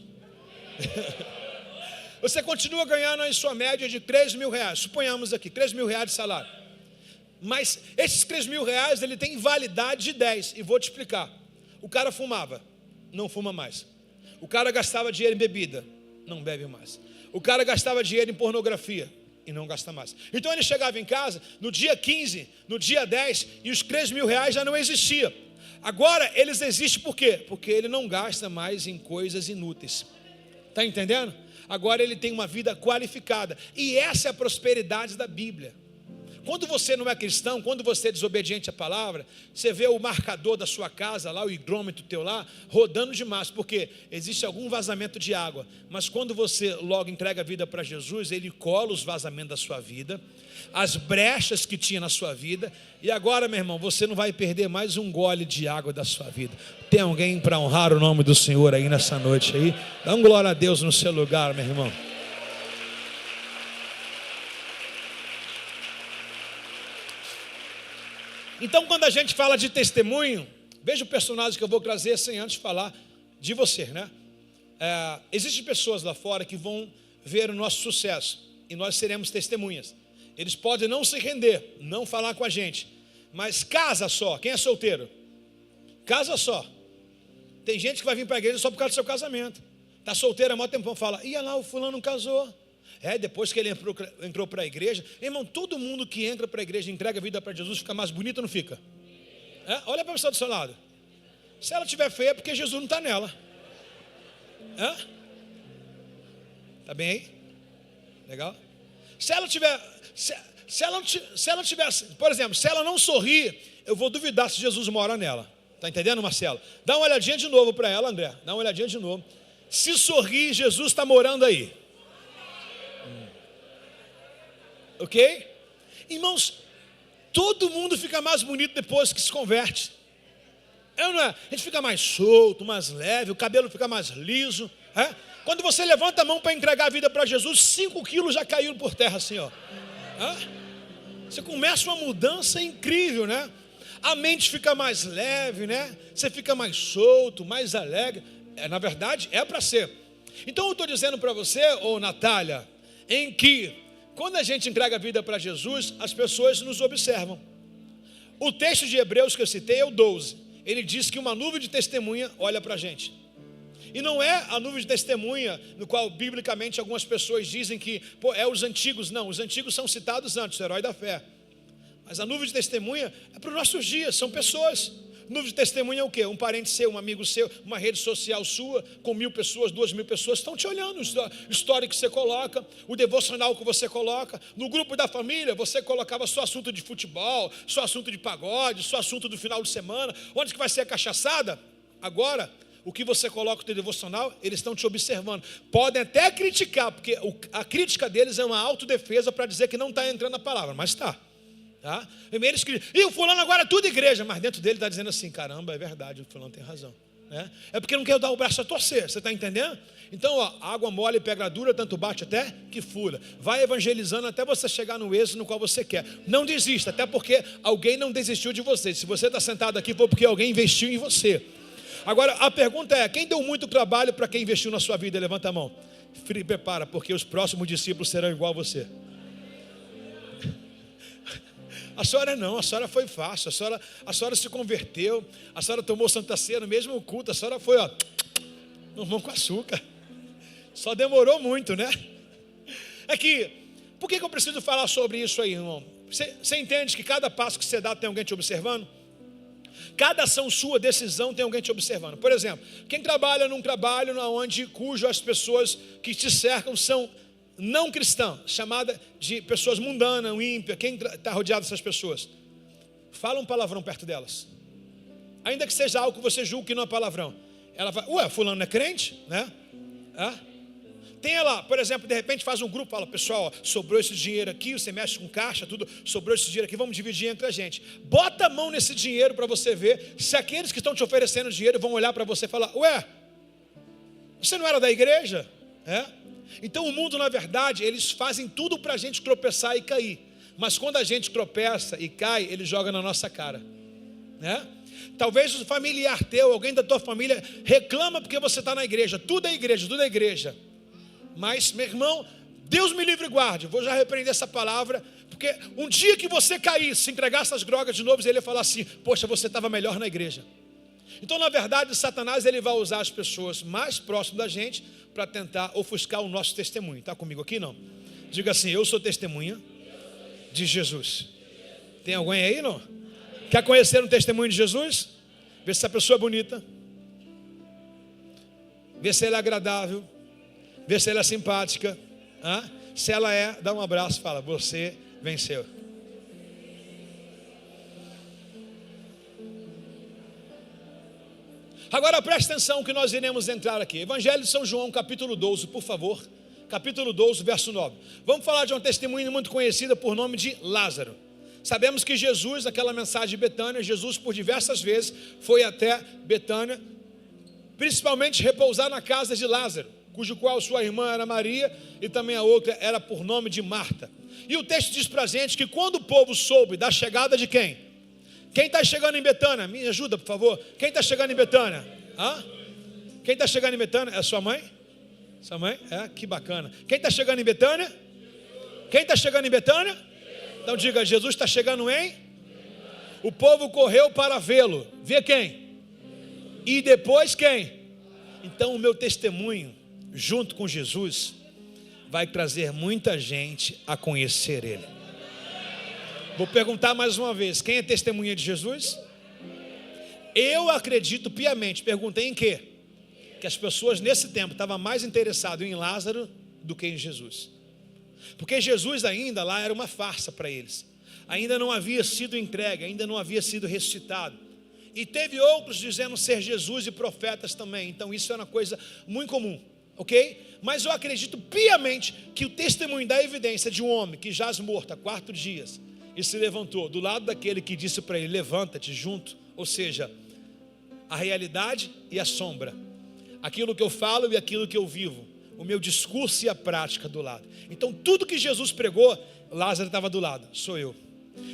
Você continua ganhando em sua média de 3 mil reais. Suponhamos aqui, 3 mil reais de salário. Mas esses 3 mil reais, ele tem validade de 10. E vou te explicar. O cara fumava, não fuma mais. O cara gastava dinheiro em bebida, não bebe mais. O cara gastava dinheiro em pornografia e não gasta mais. Então ele chegava em casa no dia 15, no dia 10, e os 3 mil reais já não existiam. Agora eles existem por quê? Porque ele não gasta mais em coisas inúteis. Está entendendo? Agora ele tem uma vida qualificada. E essa é a prosperidade da Bíblia. Quando você não é cristão, quando você é desobediente à palavra, você vê o marcador da sua casa lá, o higrômetro teu lá, rodando demais, porque existe algum vazamento de água. Mas quando você logo entrega a vida para Jesus, ele cola os vazamentos da sua vida, as brechas que tinha na sua vida, e agora, meu irmão, você não vai perder mais um gole de água da sua vida. Tem alguém para honrar o nome do Senhor aí nessa noite aí? Dá um glória a Deus no seu lugar, meu irmão. Então, quando a gente fala de testemunho, veja o personagem que eu vou trazer sem antes falar de você, né? Existem pessoas lá fora que vão ver o nosso sucesso e nós seremos testemunhas. Eles podem não se render, não falar com a gente, mas casa só. Quem é solteiro? Casa só. Tem gente que vai vir para a igreja só por causa do seu casamento. Está solteiro há muito tempão, fala, ia lá, o fulano casou. Depois que ele entrou para a igreja, irmão, todo mundo que entra para a igreja e entrega a vida para Jesus fica mais bonito ou não fica? Olha para a pessoa do seu lado. Se ela estiver feia é porque Jesus não está nela. Está bem aí? Legal? Se ela tiver, se ela tiver, por exemplo, se ela não sorrir, eu vou duvidar se Jesus mora nela. Está entendendo, Marcelo? Dá uma olhadinha de novo para ela, André. Dá uma olhadinha de novo. Se sorrir, Jesus está morando aí. Ok? Irmãos, todo mundo fica mais bonito depois que se converte. Não é? A gente fica mais solto, mais leve, o cabelo fica mais liso. Quando você levanta a mão para entregar a vida para Jesus, 5 quilos já caíram por terra assim, ó. Você começa uma mudança incrível, né? A mente fica mais leve, né? Você fica mais solto, mais alegre. Na verdade, é para ser. Então eu estou dizendo para você, Natália, em que quando a gente entrega a vida para Jesus, as pessoas nos observam. O texto de Hebreus que eu citei é o 12. Ele diz que uma nuvem de testemunha olha para a gente. E não é a nuvem de testemunha no qual, biblicamente, algumas pessoas dizem que é os antigos. Não, os antigos são citados antes, o herói da fé. Mas a nuvem de testemunha é para os nossos dias, são pessoas. Nuvem de testemunha é o quê? Um parente seu, um amigo seu, uma rede social sua, com 1.000 pessoas, 2.000 pessoas, estão te olhando, o story que você coloca, o devocional que você coloca, no grupo da família, você colocava só assunto de futebol, só assunto de pagode, só assunto do final de semana, onde que vai ser a cachaçada? Agora, o que você coloca no teu devocional, eles estão te observando. Podem até criticar, porque a crítica deles é uma autodefesa para dizer que não está entrando a palavra, mas está. Tá? Eles criam, e o fulano agora é tudo igreja, mas dentro dele está dizendo assim, caramba, é verdade, o fulano tem razão, né? É porque não quer dar o braço a torcer, você está entendendo? Então, água mole e pedra dura, tanto bate até que fura. Vai evangelizando até você chegar no êxito no qual você quer. Não desista, até porque alguém não desistiu de você. Se você está sentado aqui, foi porque alguém investiu em você. Agora, a pergunta é, quem deu muito trabalho para quem investiu na sua vida? Levanta a mão. Prepara, porque os próximos discípulos serão igual a você. A senhora não, a senhora foi fácil, a senhora se converteu, a senhora tomou Santa Ceia no mesmo culto, a senhora foi, no mão com açúcar. Só demorou muito, né? Por que eu preciso falar sobre isso aí, irmão? Você entende que cada passo que você dá tem alguém te observando? Cada ação sua, decisão, tem alguém te observando. Por exemplo, quem trabalha num trabalho cujo as pessoas que te cercam são não cristão, chamada de pessoas mundanas, ímpia. Quem está rodeado dessas pessoas? Fala um palavrão perto delas. Ainda que seja algo que você julgue que não é palavrão. Ela vai, fulano não é crente? Né? Tem ela, por exemplo, de repente faz um grupo, fala, pessoal, sobrou esse dinheiro aqui, você mexe com caixa, tudo, sobrou esse dinheiro aqui, vamos dividir entre a gente. Bota a mão nesse dinheiro para você ver se aqueles que estão te oferecendo dinheiro vão olhar para você e falar, você não era da igreja? Então o mundo, na verdade, eles fazem tudo para a gente tropeçar e cair. Mas quando a gente tropeça e cai, ele joga na nossa cara, né? Talvez o familiar teu, alguém da tua família, reclama porque você está na igreja. Tudo é igreja, tudo é igreja. Mas, meu irmão, Deus me livre e guarde, vou já repreender essa palavra, porque um dia que você caísse, se entregasse as drogas de novo, ele ia falar assim: poxa, você estava melhor na igreja. Então, na verdade, Satanás ele vai usar as pessoas mais próximas da gente para tentar ofuscar o nosso testemunho. Está comigo aqui? Não? Diga assim: eu sou testemunha de Jesus. Tem alguém aí, não? Quer conhecer um testemunho de Jesus? Vê se essa pessoa é bonita, vê se ela é agradável, vê se ela é simpática. Se ela é, dá um abraço e fala: você venceu. Agora preste atenção que nós iremos entrar aqui. Evangelho de São João, capítulo 12, por favor. Capítulo 12, verso 9. Vamos falar de uma testemunha muito conhecida por nome de Lázaro. Sabemos que Jesus, naquela mensagem de Betânia, Jesus por diversas vezes foi até Betânia, principalmente repousar na casa de Lázaro, cujo qual sua irmã era Maria e também a outra era por nome de Marta. E o texto diz para a gente que quando o povo soube da chegada de quem? Quem está chegando em Betânia? Me ajuda, por favor. Quem está chegando em Betânia? Quem está chegando em Betânia? É sua mãe? Sua mãe? Que bacana. Quem está chegando em Betânia? Quem está chegando em Betânia? Então diga: Jesus está chegando em? O povo correu para vê-lo. Vê quem? E depois quem? Então o meu testemunho, junto com Jesus, vai trazer muita gente a conhecer Ele. Vou perguntar mais uma vez: quem é testemunha de Jesus? Eu acredito piamente. Perguntei em quê? Que as pessoas nesse tempo estavam mais interessadas em Lázaro do que em Jesus. Porque Jesus ainda lá era uma farsa para eles. Ainda não havia sido entregue, ainda não havia sido ressuscitado. E teve outros dizendo ser Jesus e profetas também. Então isso é uma coisa muito comum, ok? Mas eu acredito piamente que o testemunho da evidência de um homem que jaz morto há 4 dias e se levantou do lado daquele que disse para ele: levanta-te, junto. Ou seja, a realidade e a sombra, aquilo que eu falo e aquilo que eu vivo, o meu discurso e a prática do lado. Então tudo que Jesus pregou, Lázaro estava do lado, sou eu.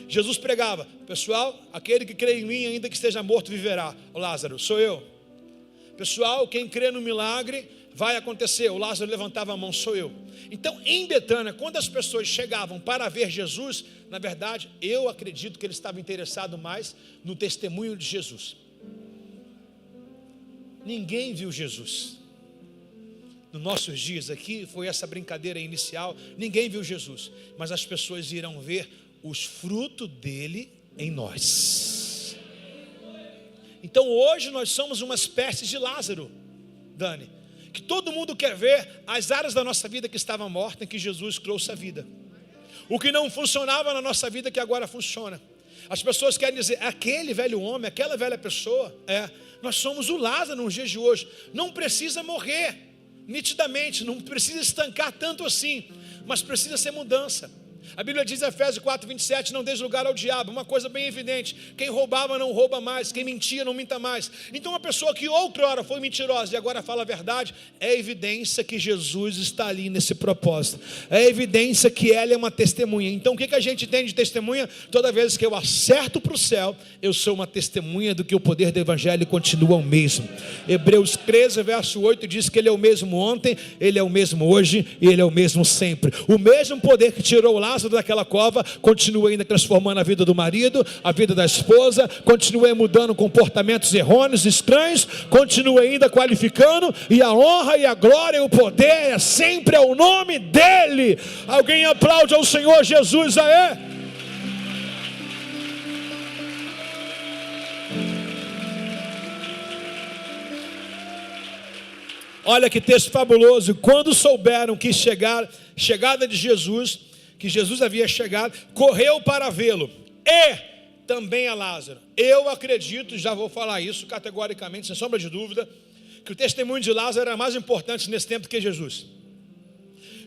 Jesus pregava: pessoal, aquele que crê em mim, ainda que esteja morto, viverá. O Lázaro, sou eu. Pessoal, quem crê no milagre, vai acontecer. O Lázaro levantava a mão: sou eu. Então em Betânia, quando as pessoas chegavam para ver Jesus, na verdade, eu acredito que ele estava interessado mais no testemunho de Jesus. Ninguém viu Jesus. Nos nossos dias aqui, foi essa brincadeira inicial, ninguém viu Jesus, mas as pessoas irão ver os frutos dele em nós. Então hoje nós somos uma espécie de Lázaro, Dani, que todo mundo quer ver as áreas da nossa vida que estavam mortas, em que Jesus trouxe a vida. O que não funcionava na nossa vida que agora funciona. As pessoas querem dizer: aquele velho homem, aquela velha pessoa, nós somos o Lázaro nos dias de hoje. Não precisa morrer nitidamente, não precisa estancar tanto assim, mas precisa ser mudança. A Bíblia diz em Efésios 4:27, não deis lugar ao diabo, uma coisa bem evidente: quem roubava não rouba mais, quem mentia não minta mais. Então uma pessoa que outrora foi mentirosa e agora fala a verdade, é evidência que Jesus está ali nesse propósito, é evidência que ela é uma testemunha. Então o que a gente tem de testemunha? Toda vez que eu acerto para o céu, eu sou uma testemunha do que o poder do Evangelho continua o mesmo. Hebreus 13, verso 8 diz que ele é o mesmo ontem, ele é o mesmo hoje e ele é o mesmo sempre. O mesmo poder que tirou Lázaro daquela cova continua ainda transformando a vida do marido, a vida da esposa, continua mudando comportamentos errôneos, estranhos, continua ainda qualificando, e a honra e a glória e o poder é sempre ao nome dele. Alguém aplaude ao Senhor Jesus aí? Olha que texto fabuloso. Quando souberam que chegada de Jesus, que Jesus havia chegado, correu para vê-lo, e também a Lázaro. Eu acredito, já vou falar isso categoricamente, sem sombra de dúvida, que o testemunho de Lázaro era mais importante nesse tempo que Jesus.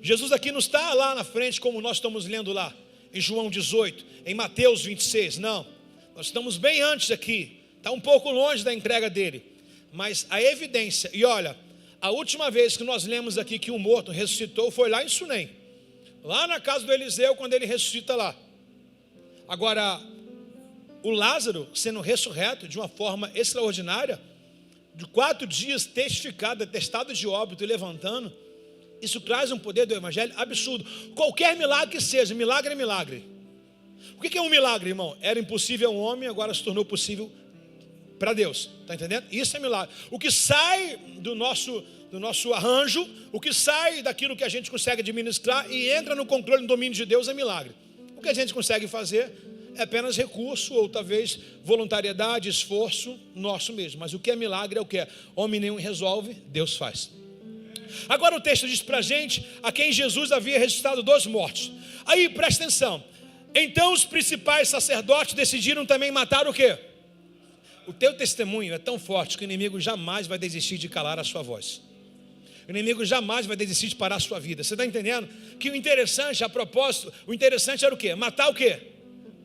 Jesus aqui não está lá na frente como nós estamos lendo lá, em João 18, em Mateus 26, não. Nós estamos bem antes aqui, está um pouco longe da entrega dele, mas a evidência, e olha, a última vez que nós lemos aqui que um morto ressuscitou foi lá em Sunem, lá na casa do Eliseu, quando ele ressuscita lá. Agora, o Lázaro sendo ressurreto de uma forma extraordinária, de 4 dias testificado, atestado de óbito e levantando, Isso traz um poder do evangelho absurdo. Qualquer milagre que seja, milagre é milagre. O que é um milagre, irmão? Era impossível a um homem, agora se tornou possível para Deus. Está entendendo? Isso é milagre. O que sai do nosso arranjo, o que sai daquilo que a gente consegue administrar e entra no controle, no domínio de Deus é milagre. O que a gente consegue fazer é apenas recurso ou talvez voluntariedade, esforço nosso mesmo. Mas o que é milagre é o que é. Homem nenhum resolve, Deus faz. Agora o texto diz para a gente a quem Jesus havia ressuscitado dos mortos. Aí presta atenção. Então os principais sacerdotes decidiram também matar o quê? O teu testemunho é tão forte que o inimigo jamais vai desistir de calar a sua voz. O inimigo jamais vai desistir de parar a sua vida. Você está entendendo? Que o interessante, a propósito, o interessante era o quê? Matar o quê?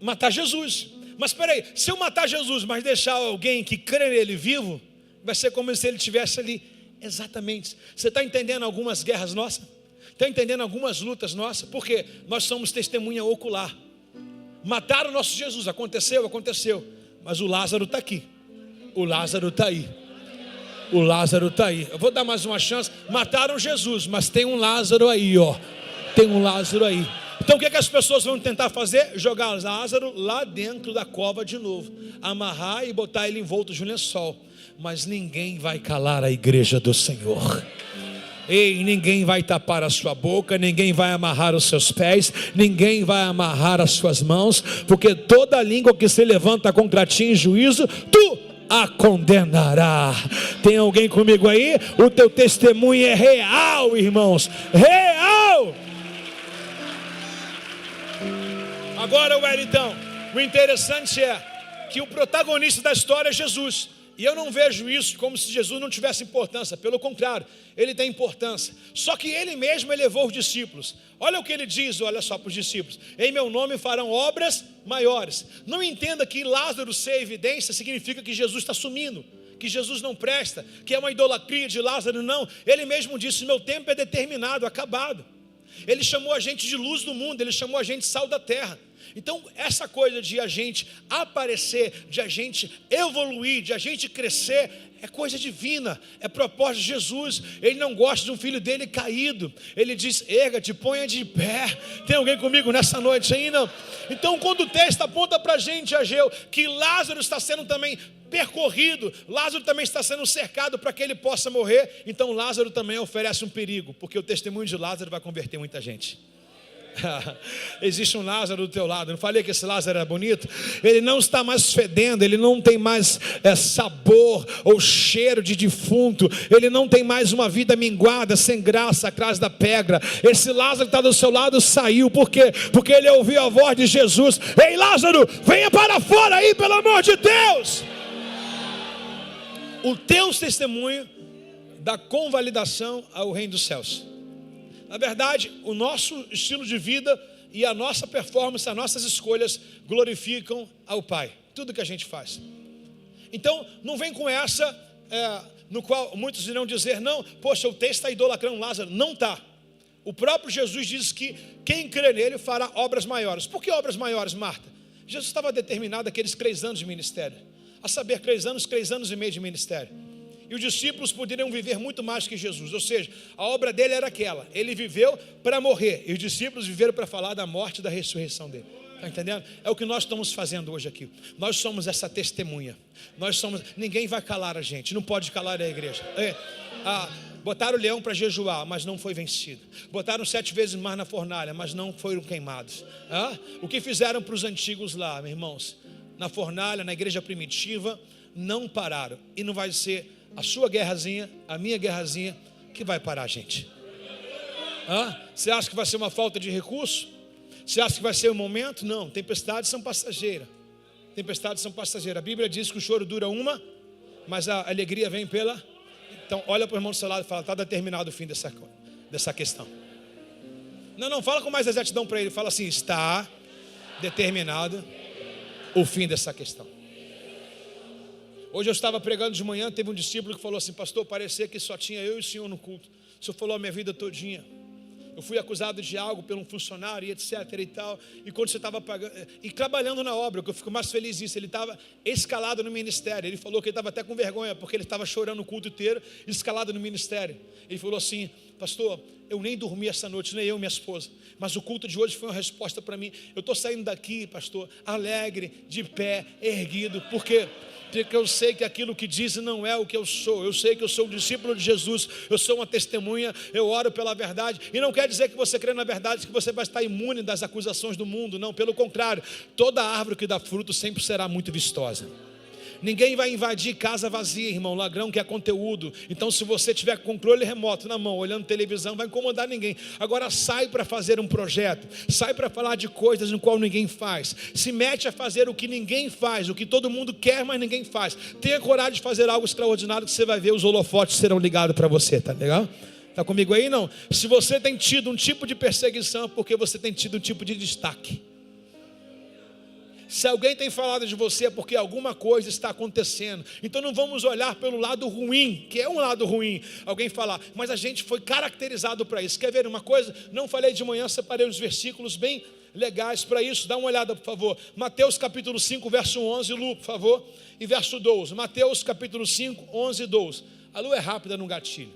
Matar Jesus. Mas espera aí, se eu matar Jesus, mas deixar alguém que crê nele vivo, vai ser como se ele estivesse ali. Exatamente. Você está entendendo algumas guerras nossas? Está entendendo algumas lutas nossas? Porque nós somos testemunha ocular. Mataram o nosso Jesus, aconteceu. Mas o Lázaro está aqui. O Lázaro está aí. O Lázaro está aí. Eu vou dar mais uma chance. Mataram Jesus, mas tem um Lázaro aí, ó. Tem um Lázaro aí. Então o que as pessoas vão tentar fazer? Jogar Lázaro lá dentro da cova de novo. Amarrar e botar ele envolto de um lençol. Mas ninguém vai calar a igreja do Senhor. Ei, ninguém vai tapar a sua boca, ninguém vai amarrar os seus pés, ninguém vai amarrar as suas mãos, porque toda língua que se levanta contra ti em juízo, tu a condenará. Tem alguém comigo aí? O teu testemunho é real, irmãos, real. Agora, então, o interessante é que o protagonista da história é Jesus. E eu não vejo isso como se Jesus não tivesse importância. Pelo contrário, ele tem importância. Só que ele mesmo elevou os discípulos. Olha o que ele diz, olha só para os discípulos. Em meu nome farão obras maiores. Não entenda que Lázaro ser evidência significa que Jesus está sumindo, que Jesus não presta, que é uma idolatria de Lázaro. Não, ele mesmo disse, meu tempo é determinado, acabado. Ele chamou a gente de luz do mundo, ele chamou a gente de sal da terra. Então essa coisa de a gente aparecer, de a gente evoluir, de a gente crescer, é coisa divina, é propósito de Jesus. Ele não gosta de um filho dele caído. Ele diz, erga-te, ponha de pé. Tem alguém comigo nessa noite aí? Não? Então quando o texto aponta para a gente, Ageu, que Lázaro está sendo também percorrido, Lázaro também está sendo cercado para que ele possa morrer, então Lázaro também oferece um perigo, porque o testemunho de Lázaro vai converter muita gente. Existe um Lázaro do teu lado. Não falei que esse Lázaro era bonito? Ele não está mais fedendo, ele não tem mais sabor ou cheiro de defunto, ele não tem mais uma vida minguada, sem graça, atrás da pedra. Esse Lázaro que está do seu lado saiu. Por quê? Porque ele ouviu a voz de Jesus. Ei, Lázaro, venha para fora aí, pelo amor de Deus. O teu testemunho dá convalidação ao reino dos céus. Na verdade, o nosso estilo de vida e a nossa performance, as nossas escolhas glorificam ao Pai. Tudo que a gente faz. Então, não vem com essa, no qual muitos irão dizer, não, poxa, o texto está idolatrando Lázaro. Não está. O próprio Jesus diz que quem crê nele fará obras maiores. Por que obras maiores, Marta? Jesus estava determinado aqueles 3 anos de ministério. A saber, 3 anos e meio de ministério. E os discípulos poderiam viver muito mais que Jesus. Ou seja, a obra dele era aquela. Ele viveu para morrer. E os discípulos viveram para falar da morte e da ressurreição dele. Está entendendo? É o que nós estamos fazendo hoje aqui. Nós somos essa testemunha. Ninguém vai calar a gente. Não pode calar a igreja. Botaram o leão para jejuar, mas não foi vencido. Botaram 7 vezes mais na fornalha, mas não foram queimados. O que fizeram para os antigos lá, meus irmãos? Na fornalha, na igreja primitiva, não pararam. E não vai ser a sua guerrazinha, a minha guerrazinha, que vai parar a gente. Você acha que vai ser uma falta de recurso? Você acha que vai ser um momento? Não, tempestades são passageiras. Tempestades são passageiras. A Bíblia diz que o choro dura uma, mas a alegria vem pela... Então olha para o irmão do seu lado e fala, está determinado o fim dessa questão. Não, fala com mais exatidão para ele. Fala assim, está determinado o fim dessa questão. Hoje eu estava pregando de manhã, teve um discípulo que falou assim, pastor, parecia que só tinha eu e o senhor no culto. O senhor falou a minha vida todinha. Eu fui acusado de algo por um funcionário e etc e tal. E quando você estava pagando, e trabalhando na obra, que eu fico mais feliz disso, ele estava escalado no ministério. Ele falou que ele estava até com vergonha, porque ele estava chorando o culto inteiro, escalado no ministério. Ele falou assim, pastor, Eu nem dormi essa noite, nem eu e minha esposa. Mas o culto de hoje foi uma resposta para mim. Eu estou saindo daqui, pastor, alegre, de pé, erguido. Por quê? Porque eu sei que aquilo que dizem não é o que eu sou. Eu sei que eu sou um discípulo de Jesus. Eu sou uma testemunha. Eu oro pela verdade. E não quer dizer que você crê na verdade, que você vai estar imune das acusações do mundo. Não, pelo contrário. Toda árvore que dá fruto sempre será muito vistosa. Ninguém vai invadir casa vazia, irmão. Ladrão quer conteúdo. Então, se você tiver controle remoto na mão, olhando televisão, não vai incomodar ninguém. Agora sai para fazer um projeto, sai para falar de coisas no qual ninguém faz, se mete a fazer o que ninguém faz, o que todo mundo quer, mas ninguém faz. Tenha coragem de fazer algo extraordinário, que você vai ver os holofotes serão ligados para você, tá legal? Está comigo aí? Não. Se você tem tido um tipo de perseguição, é porque você tem tido um tipo de destaque. Se alguém tem falado de você, é porque alguma coisa está acontecendo. Então não vamos olhar pelo lado ruim, que é um lado ruim. Alguém falar, mas a gente foi caracterizado para isso. Quer ver uma coisa? Não falei de manhã, separei os versículos bem legais para isso. Dá uma olhada, por favor. Mateus capítulo 5, verso 11, Lu, por favor. E verso 12. Mateus capítulo 5, 11 e 12. A Lu é rápida no gatilho.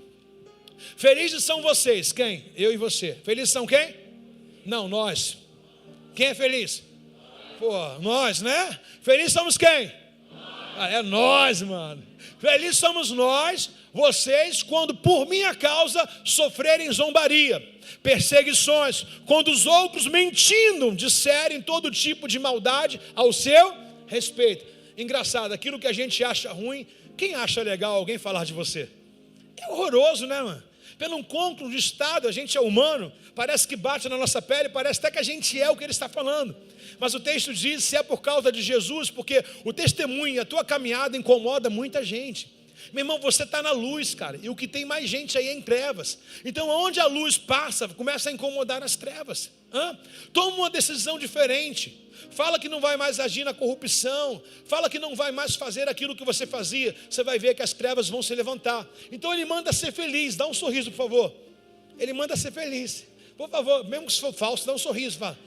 Felizes são vocês. Quem? Eu e você. Felizes são quem? Não, nós. Quem é feliz? Pô, nós, né? Felizes somos quem? É nós, mano. Felizes somos nós, vocês, quando por minha causa sofrerem zombaria, perseguições, quando os outros mentindo disserem todo tipo de maldade ao seu respeito. Engraçado, aquilo que a gente acha ruim, quem acha legal alguém falar de você? É horroroso, né, mano? Pelo encontro de estado, a gente é humano, parece que bate na nossa pele, parece até que a gente é o que ele está falando. Mas o texto diz, se é por causa de Jesus, porque o testemunho e a tua caminhada incomoda muita gente. Meu irmão, você está na luz, cara, e o que tem mais gente aí é em trevas. Então, onde a luz passa, começa a incomodar as trevas. Toma uma decisão diferente. Fala que não vai mais agir na corrupção. Fala que não vai mais fazer aquilo que você fazia. Você vai ver que as trevas vão se levantar. Então ele manda ser feliz. Dá um sorriso, por favor. Ele manda ser feliz. Por favor, mesmo que se for falso, dá um sorriso. Fala.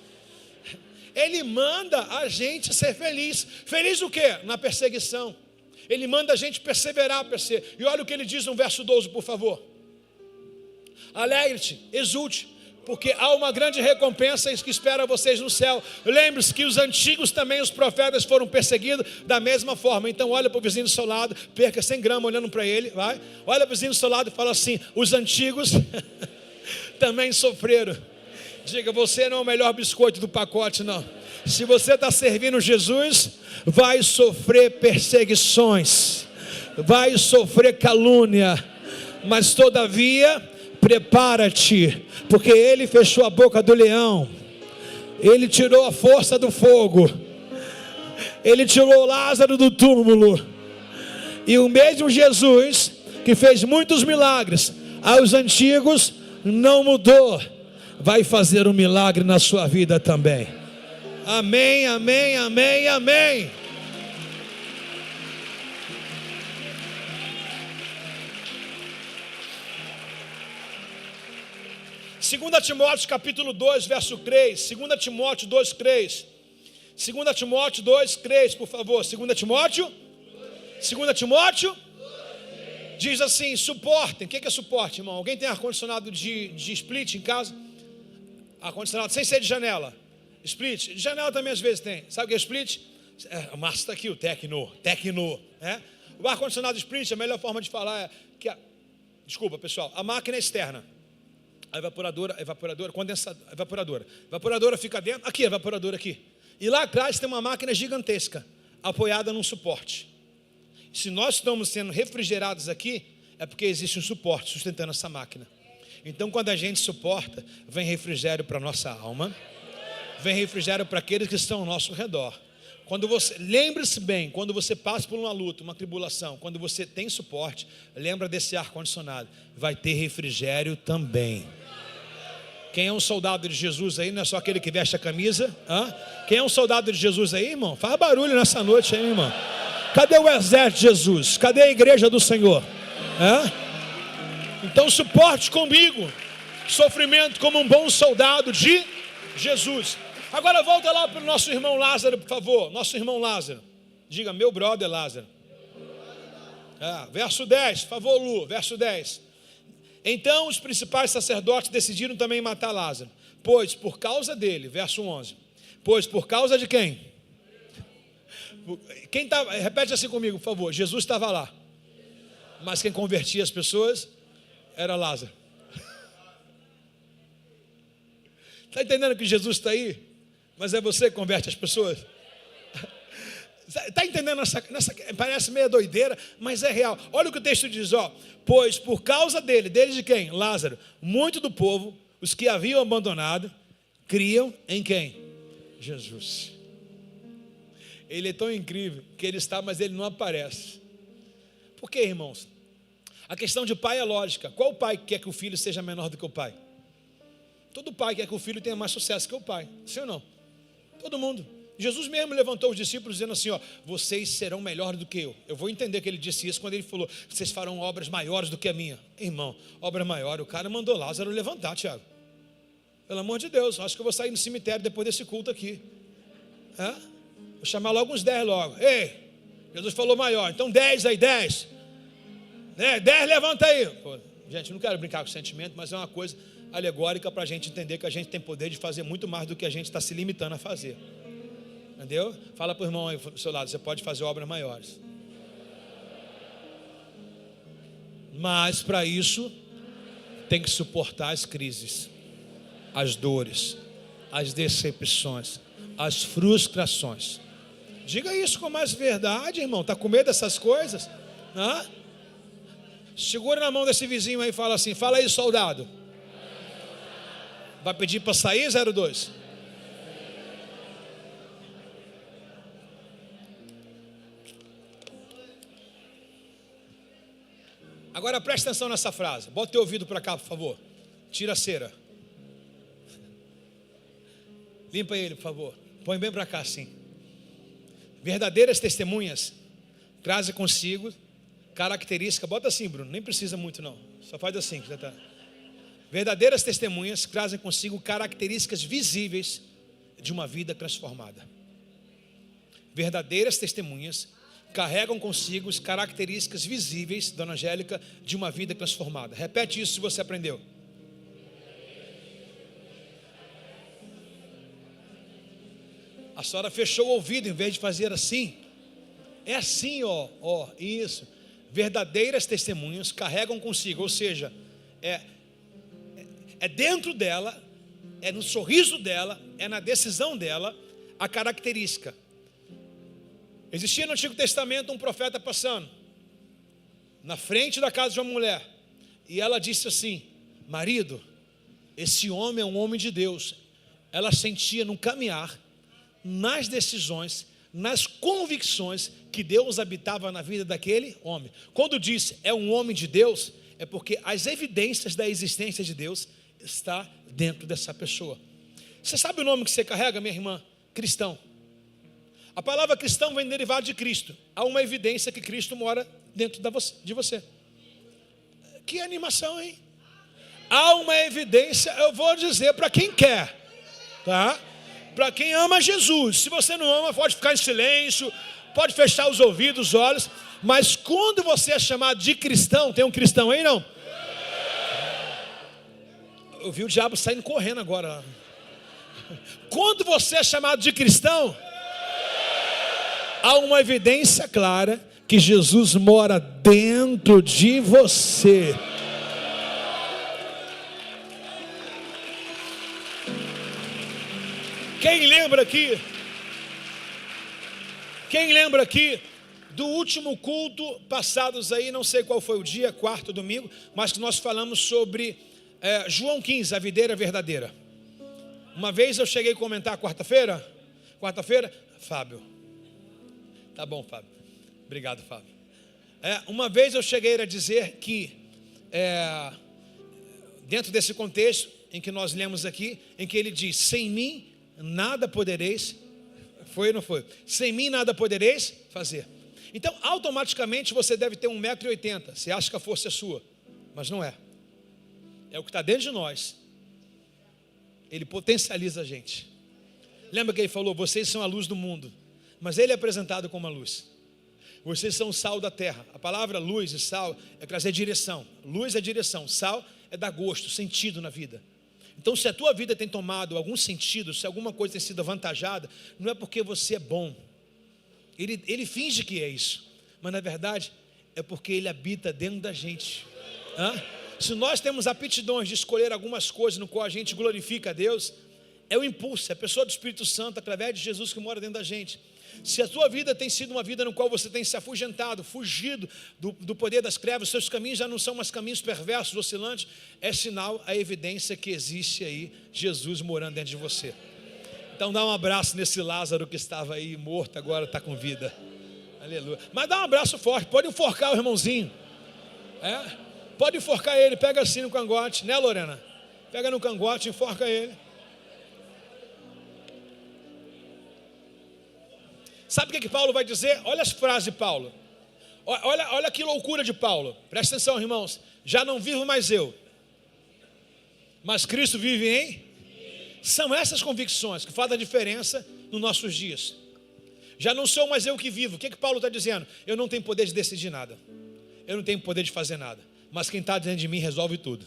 Ele manda a gente ser feliz. Feliz o quê? Na perseguição. Ele manda a gente perseverar. E olha o que ele diz no verso 12, por favor. Alegre-te, exulte, porque há uma grande recompensa que espera vocês no céu. Lembre-se que os antigos também, os profetas, foram perseguidos da mesma forma. Então olha para o vizinho do seu lado, perca 100 gramas olhando para ele, vai. Olha para o vizinho do seu lado e fala assim, os antigos também sofreram. Diga, você não é o melhor biscoito do pacote, não. Se você está servindo Jesus, vai sofrer perseguições, vai sofrer calúnia, mas todavia, prepara-te, porque ele fechou a boca do leão, ele tirou a força do fogo, ele tirou Lázaro do túmulo, e o mesmo Jesus, que fez muitos milagres aos antigos, não mudou, vai fazer um milagre na sua vida também. Amém, amém, amém, amém. Segunda Timóteo capítulo 2, verso 3. Segunda Timóteo 2, 3. Segunda Timóteo 2, 3, por favor. Segunda Timóteo diz assim, suportem. O que é suporte, irmão? Alguém tem ar-condicionado de split em casa? Ar-condicionado sem ser de janela. Split, de janela também às vezes tem. Sabe o que é split? O Márcio está aqui, o Tecno. O ar-condicionado split, a melhor forma de falar é que desculpa pessoal, a máquina é externa. A evaporadora, condensador, evaporadora fica dentro, aqui a evaporadora aqui. E lá atrás tem uma máquina gigantesca, apoiada num suporte. Se nós estamos sendo refrigerados aqui, é porque existe um suporte sustentando essa máquina. Então quando a gente suporta, vem refrigério para a nossa alma, vem refrigério para aqueles que estão ao nosso redor. Lembre-se bem, quando você passa por uma luta, uma tribulação, quando você tem suporte, lembra desse ar-condicionado, vai ter refrigério também. Quem é um soldado de Jesus aí, não é só aquele que veste a camisa? Quem é um soldado de Jesus aí, irmão? Faz barulho nessa noite aí, irmão. Cadê o exército de Jesus? Cadê a igreja do Senhor? Então suporte comigo, sofrimento como um bom soldado de Jesus. Agora volta lá para o nosso irmão Lázaro, por favor. Nosso irmão Lázaro. Diga, meu brother Lázaro. Verso 10, por favor, Lu, verso 10. Então os principais sacerdotes decidiram também matar Lázaro, pois por causa dele, verso 11, pois por causa de quem? Quem estava, repete assim comigo, por favor. Jesus estava lá, mas quem convertia as pessoas era Lázaro. Está entendendo que Jesus está aí, mas é você que converte as pessoas? Está entendendo parece meio doideira, mas é real. Olha o que o texto diz, pois por causa dele de quem? Lázaro, muito do povo, os que haviam abandonado, criam em quem? Jesus. Ele é tão incrível que ele está, mas ele não aparece. Por quê, irmãos? A questão de pai é lógica. Qual pai quer que o filho seja menor do que o pai? Todo pai quer que o filho tenha mais sucesso que o pai, sim ou não? Todo mundo. Jesus mesmo levantou os discípulos dizendo assim, vocês serão melhores do que eu. Eu vou entender que ele disse isso quando ele falou, vocês farão obras maiores do que a minha. Irmão, obra maior, o cara mandou Lázaro levantar, Tiago. Pelo amor de Deus, acho que eu vou sair no cemitério depois desse culto aqui. Vou chamar logo uns 10 logo. Ei, Jesus falou maior, então 10 aí, 10. 10 levanta aí. Pô, gente, não quero brincar com sentimento, mas é uma coisa alegórica para a gente entender que a gente tem poder de fazer muito mais do que a gente está se limitando a fazer. Entendeu? Fala para o irmão aí do seu lado, você pode fazer obras maiores. Mas para isso tem que suportar as crises, as dores, as decepções, as frustrações. Diga isso com mais verdade, irmão. Está com medo dessas coisas? Segura na mão desse vizinho aí e fala assim, fala aí, soldado. Vai pedir para sair, 02? Agora presta atenção nessa frase. Bota teu ouvido para cá, por favor. Tira a cera. Limpa ele, por favor. Põe bem para cá, assim. Verdadeiras testemunhas trazem consigo característica. Bota assim, Bruno. Nem precisa muito, não. Só faz assim que já está. Verdadeiras testemunhas trazem consigo características visíveis de uma vida transformada. Verdadeiras testemunhas carregam consigo as características visíveis, dona Angélica, de uma vida transformada. Repete isso se você aprendeu. A senhora fechou o ouvido em vez de fazer assim. É assim, isso. Verdadeiras testemunhas carregam consigo, ou seja, é dentro dela, é no sorriso dela, é na decisão dela, a característica. Existia no Antigo Testamento um profeta passando na frente da casa de uma mulher, e ela disse assim: marido, esse homem é um homem de Deus. Ela sentia no caminhar, nas decisões, nas convicções que Deus habitava na vida daquele homem. Quando diz é um homem de Deus, é porque as evidências da existência de Deus está dentro dessa pessoa. Você sabe o nome que você carrega, minha irmã? Cristão. A palavra cristão vem derivada de Cristo. Há uma evidência que Cristo mora dentro de você. Que animação, hein? Há uma evidência, eu vou dizer para quem quer, tá? Para quem ama Jesus. Se você não ama, pode ficar em silêncio, pode fechar os ouvidos, os olhos. Mas quando você é chamado de cristão, tem um cristão aí, não? Eu vi o diabo saindo correndo agora. Quando você é chamado de cristão, há uma evidência clara que Jesus mora dentro de você. Quem lembra aqui do último culto passados aí, não sei qual foi o dia, quarto, domingo, mas que nós falamos sobre João 15, a videira verdadeira. Uma vez eu cheguei a comentar quarta-feira, Fábio, tá bom, Fábio, obrigado, Fábio. Uma vez eu cheguei a dizer que dentro desse contexto em que nós lemos aqui, em que ele diz: sem mim nada podereis, foi ou não foi? Sem mim nada podereis fazer. Então automaticamente você deve ter 1,80 m, você acha que a força é sua, mas não é. É o que está dentro de nós. Ele potencializa a gente. Lembra que ele falou: vocês são a luz do mundo, mas ele é apresentado como a luz. Vocês são o sal da terra. A palavra luz e sal é trazer direção. Luz é direção, sal é dar gosto, sentido na vida. Então, se a tua vida tem tomado algum sentido, se alguma coisa tem sido avantajada, não é porque você é bom. Ele finge que é isso, mas na verdade é porque ele habita dentro da gente. Se nós temos aptidões de escolher algumas coisas no qual a gente glorifica a Deus, é o impulso, é a pessoa do Espírito Santo através de Jesus que mora dentro da gente. Se a tua vida tem sido uma vida no qual você tem se afugentado, fugido do poder das trevas, seus caminhos já não são mais caminhos perversos, oscilantes, é sinal, a evidência que existe aí Jesus morando dentro de você. Então dá um abraço nesse Lázaro que estava aí morto, agora está com vida. Aleluia. Mas dá um abraço forte, pode enforcar o irmãozinho. Pode enforcar ele, pega assim no cangote, né, Lorena? Pega no cangote, enforca ele. Sabe o que Paulo vai dizer? Olha as frases de Paulo. Olha que loucura de Paulo. Presta atenção, irmãos. Já não vivo mais eu, mas Cristo vive em. São essas convicções que fazem a diferença nos nossos dias. Já não sou mais eu que vivo. O que Paulo está dizendo? Eu não tenho poder de decidir nada. Eu não tenho poder de fazer nada. Mas quem está dentro de mim resolve tudo.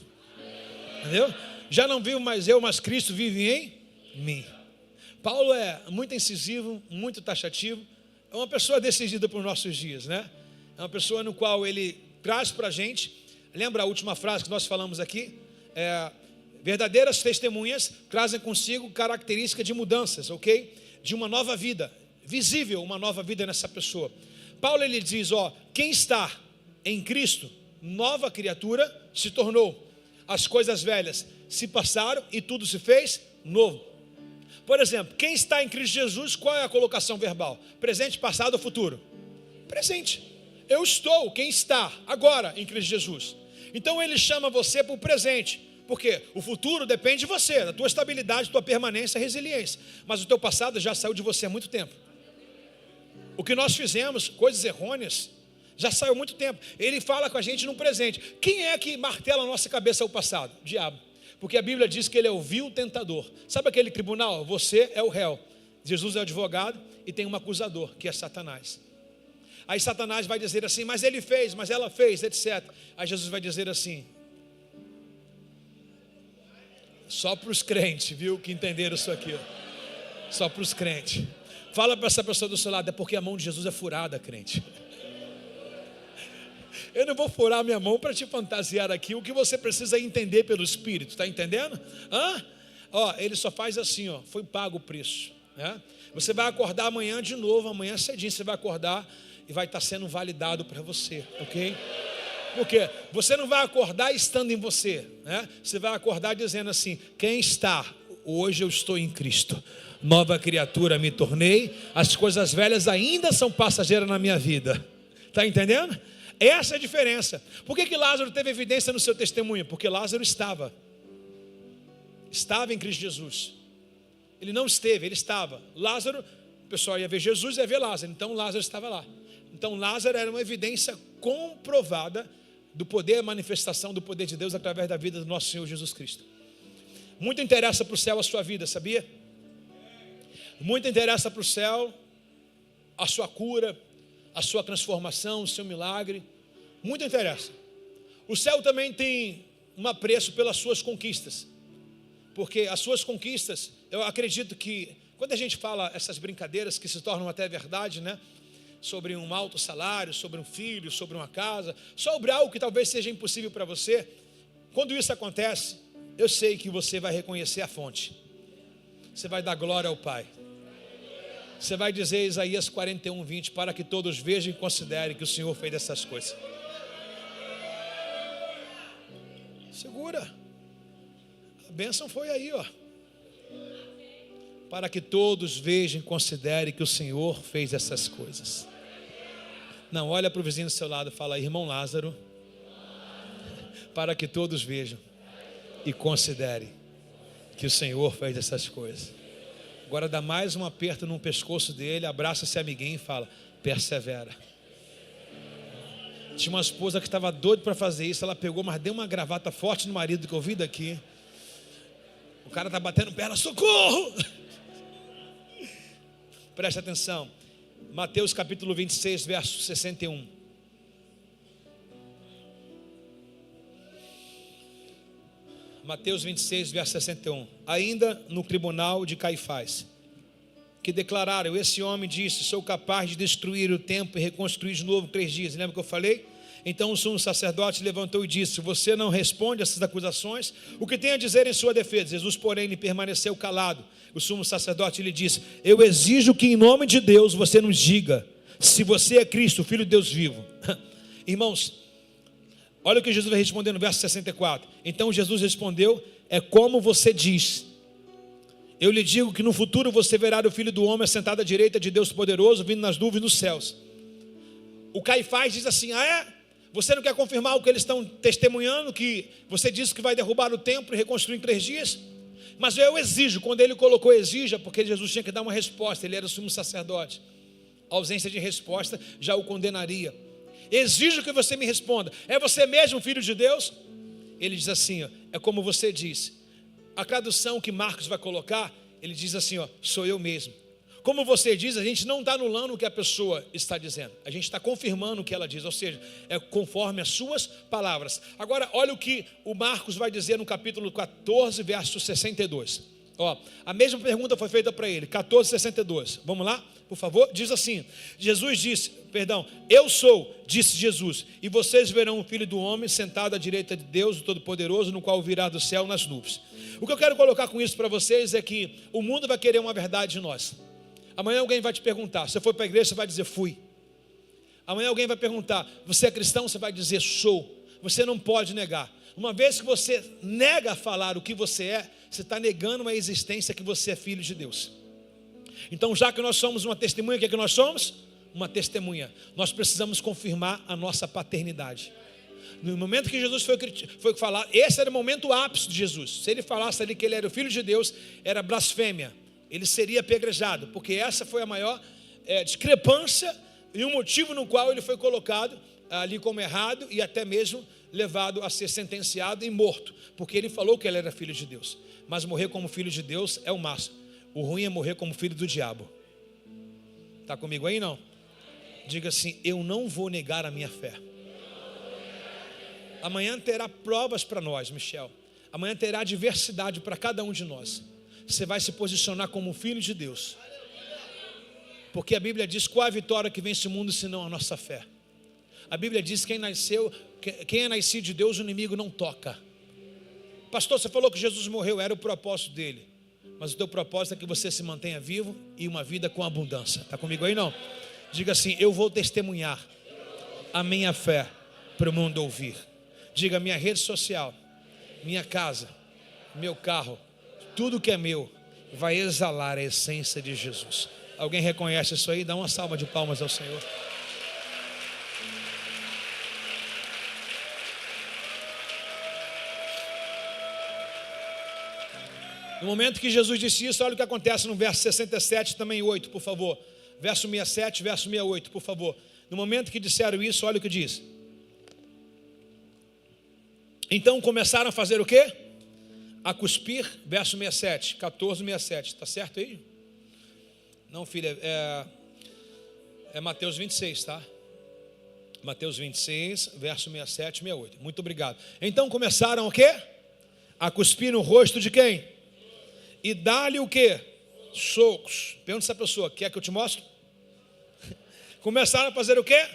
Entendeu? Já não vivo mais eu, mas Cristo vive em mim. Paulo é muito incisivo, muito taxativo. É uma pessoa decidida para os nossos dias, né? É uma pessoa no qual ele traz para a gente. Lembra a última frase que nós falamos aqui? Verdadeiras testemunhas trazem consigo característica de mudanças, ok? De uma nova vida, visível uma nova vida nessa pessoa. Paulo ele diz, quem está em Cristo, nova criatura se tornou. As coisas velhas se passaram e tudo se fez novo. Por exemplo, quem está em Cristo Jesus, qual é a colocação verbal? Presente, passado ou futuro? Presente. Eu estou, quem está agora em Cristo Jesus. Então ele chama você para o presente. Porque o futuro depende de você, da tua estabilidade, da tua permanência e resiliência. Mas o teu passado já saiu de você há muito tempo. O que nós fizemos, coisas errôneas, já saiu há muito tempo. Ele fala com a gente no presente. Quem é que martela a nossa cabeça ao passado? O diabo. Porque a Bíblia diz que ele é o vil tentador. Sabe aquele tribunal? Você é o réu. Jesus é o advogado e tem um acusador, que é Satanás. Aí Satanás vai dizer assim, mas ele fez, mas ela fez, etc. Aí Jesus vai dizer assim, só para os crentes, viu, que entenderam isso aqui. Só para os crentes. Fala para essa pessoa do seu lado, é porque a mão de Jesus é furada, crente. Eu não vou furar a minha mão para te fantasiar aqui o que você precisa entender pelo Espírito, está entendendo? Ele só faz assim, foi pago o preço, né? Você vai acordar amanhã de novo, amanhã cedinho você vai acordar e vai estar sendo validado para você, ok? Porque você não vai acordar estando em você, né? Você vai acordar dizendo assim, quem está? Hoje eu estou em Cristo, nova criatura me tornei, as coisas velhas ainda são passageiras na minha vida, está entendendo? Essa é a diferença. Por que Lázaro teve evidência no seu testemunho? Porque Lázaro estava em Cristo Jesus. Ele não esteve, ele estava. Lázaro, o pessoal ia ver Jesus e ia ver Lázaro, então Lázaro estava lá. Então Lázaro era uma evidência comprovada do poder, a manifestação do poder de Deus através da vida do nosso Senhor Jesus Cristo. Muito interessa para o céu a sua vida, sabia? Muito interessa para o céu a sua cura, a sua transformação, o seu milagre. Muito interessa. O céu também tem um apreço pelas suas conquistas. Porque as suas conquistas, eu acredito que quando a gente fala essas brincadeiras que se tornam até verdade, né? Sobre um alto salário, sobre um filho, sobre uma casa, sobre algo que talvez seja impossível para você. Quando isso acontece, eu sei que você vai reconhecer a fonte. Você vai dar glória ao Pai. Você vai dizer Isaías 41:20, para que todos vejam e considerem que o Senhor fez essas coisas. Segura. A bênção foi aí, Para que todos vejam e considerem que o Senhor fez essas coisas. Não, olha para o vizinho do seu lado e fala, irmão Lázaro, para que todos vejam e considerem que o Senhor fez essas coisas. Agora dá mais um aperto no pescoço dele, abraça esse amiguinho e fala, persevera. Tinha uma esposa que estava doida para fazer isso, ela pegou, mas deu uma gravata forte no marido que eu vi daqui. O cara está batendo perna, socorro! Preste atenção, Mateus capítulo 26, verso 61. Mateus 26, verso 61. Ainda no tribunal de Caifás, que declararam: esse homem disse, sou capaz de destruir o templo e reconstruir de novo em 3 dias. Lembra que eu falei? Então o sumo sacerdote levantou e disse: você não responde a essas acusações? O que tem a dizer em sua defesa? Jesus, porém, lhe permaneceu calado. O sumo sacerdote lhe disse: eu exijo que em nome de Deus você nos diga se você é Cristo, o Filho de Deus vivo. Irmãos, olha o que Jesus vai responder no verso 64. Então Jesus respondeu: é como você diz. Eu lhe digo que no futuro você verá o Filho do Homem assentado à direita de Deus Poderoso, vindo nas nuvens dos céus. O Caifás diz assim: ah é? Você não quer confirmar o que eles estão testemunhando, que você disse que vai derrubar o templo e reconstruir em 3 dias? Mas eu exijo. Quando ele colocou exija, porque Jesus tinha que dar uma resposta, ele era o sumo sacerdote. A ausência de resposta já o condenaria. Exijo que você me responda: é você mesmo Filho de Deus? Ele diz assim, ó, é como você disse. A tradução que Marcos vai colocar, ele diz assim, ó, sou eu mesmo. Como você diz, a gente não está anulando o que a pessoa está dizendo, a gente está confirmando o que ela diz, ou seja, é conforme as suas palavras. Agora, olha o que o Marcos vai dizer no capítulo 14, verso 62. Ó, a mesma pergunta foi feita para ele, 14, 62. Vamos lá, por favor? Diz assim: Jesus disse, eu sou, disse Jesus, e vocês verão o Filho do Homem sentado à direita de Deus, o Todo-Poderoso, no qual virá do céu nas nuvens. O que eu quero colocar com isso para vocês é que o mundo vai querer uma verdade de nós. Amanhã alguém vai te perguntar, se você for para a igreja, você vai dizer fui. Amanhã alguém vai perguntar, você é cristão? Você vai dizer sou. Você não pode negar. Uma vez que você nega a falar o que você é, você está negando a existência que você é filho de Deus. Então, já que nós somos uma testemunha, o que é que nós somos? Uma testemunha. Nós precisamos confirmar a nossa paternidade. No momento que Jesus foi falar, esse era o momento ápice de Jesus. Se ele falasse ali que ele era o Filho de Deus, era blasfêmia. Ele seria apedrejado, porque essa foi a maior discrepância e o motivo no qual ele foi colocado ali como errado e até mesmo levado a ser sentenciado e morto, porque ele falou que ele era filho de Deus. Mas morrer como filho de Deus é o máximo. O ruim é morrer como filho do diabo. Está comigo aí não? Diga assim: eu não vou negar a minha fé. Amanhã terá provas para nós, Michel. Amanhã terá diversidade para cada um de nós. Você vai se posicionar como filho de Deus, porque a Bíblia diz: qual a vitória que vence o mundo senão a nossa fé? A Bíblia diz: quem é nascido de Deus, o inimigo não toca. Pastor, você falou que Jesus morreu, era o propósito dele, mas o teu propósito é que você se mantenha vivo e uma vida com abundância. Está comigo aí não? Diga assim: eu vou testemunhar a minha fé para o mundo ouvir. Diga: minha rede social, minha casa, meu carro, tudo que é meu vai exalar a essência de Jesus. Alguém reconhece isso aí? Dá uma salva de palmas ao Senhor. No momento que Jesus disse isso, olha o que acontece no verso 67, também 8, por favor. Verso 67, verso 68, por favor. No momento que disseram isso, olha o que diz. Então começaram a fazer o quê? A cuspir, verso 67, 14, 67, está certo aí? Não, filha, é Mateus 26, tá? Mateus 26, verso 67, 68, muito obrigado. Então começaram o quê? A cuspir no rosto de quem? E dá-lhe o quê? Socos. Pergunta essa pessoa: quer que eu te mostre? Começaram a fazer o quê?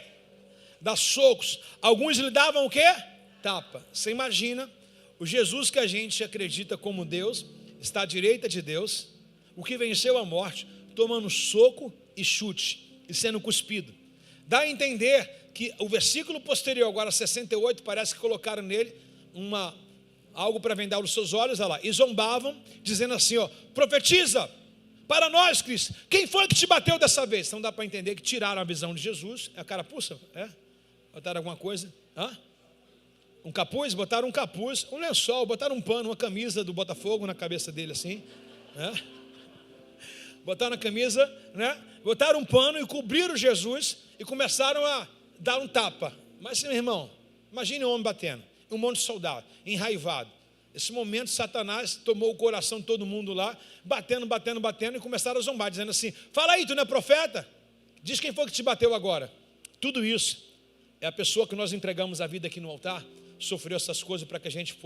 Dar socos. Alguns lhe davam o quê? Tapa. Você imagina o Jesus que a gente acredita como Deus, está à direita de Deus, o que venceu a morte, tomando soco e chute e sendo cuspido. Dá a entender que o versículo posterior, agora 68, parece que colocaram nele algo para vendar os seus olhos, olha lá, e zombavam, dizendo assim, ó: profetiza para nós, Cristo, quem foi que te bateu dessa vez? Então dá para entender que tiraram a visão de Jesus. É a carapuça? Botaram alguma coisa? Um capuz? Botaram um capuz, um lençol, botaram um pano, uma camisa do Botafogo na cabeça dele assim, botaram a camisa, botaram um pano e cobriram Jesus e começaram a dar um tapa. Mas, meu irmão, imagine um homem batendo, um monte de soldado, enraivado. Nesse momento, Satanás tomou o coração de todo mundo lá, batendo, e começaram a zombar, dizendo assim: fala aí, tu não é profeta? Diz quem foi que te bateu agora. Tudo isso é a pessoa que nós entregamos a vida aqui no altar, sofreu essas coisas para que a gente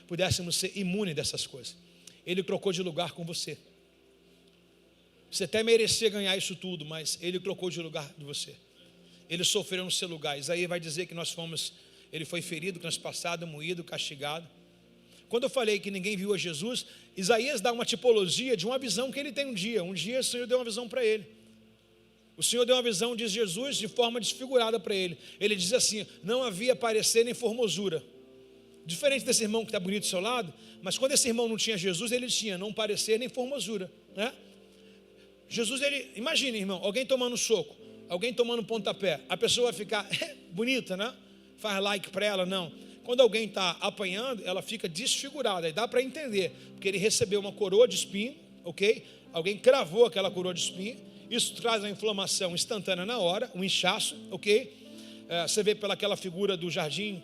pudéssemos ser imune dessas coisas. Ele trocou de lugar com você. Você até merecia ganhar isso tudo, mas Ele trocou de lugar de você. Ele sofreu no seu lugar. Isaías vai dizer que Ele foi ferido, transpassado, moído, castigado. Quando eu falei que ninguém viu a Jesus, Isaías dá uma tipologia de uma visão que ele tem um dia. Um dia o Senhor deu uma visão para ele. O Senhor deu uma visão de Jesus de forma desfigurada para ele. Ele diz assim: não havia parecer nem formosura. Diferente desse irmão que está bonito do seu lado, mas quando esse irmão não tinha Jesus, ele tinha não parecer nem formosura, né? Jesus, imagina, irmão, alguém tomando soco, alguém tomando pontapé, a pessoa vai ficar bonita, né? Faz like para ela, não. Quando alguém está apanhando, ela fica desfigurada, aí dá para entender, porque ele recebeu uma coroa de espinho, ok? Alguém cravou aquela coroa de espinho, isso traz a inflamação instantânea na hora, um inchaço, ok? Você vê pelaquela figura do jardim,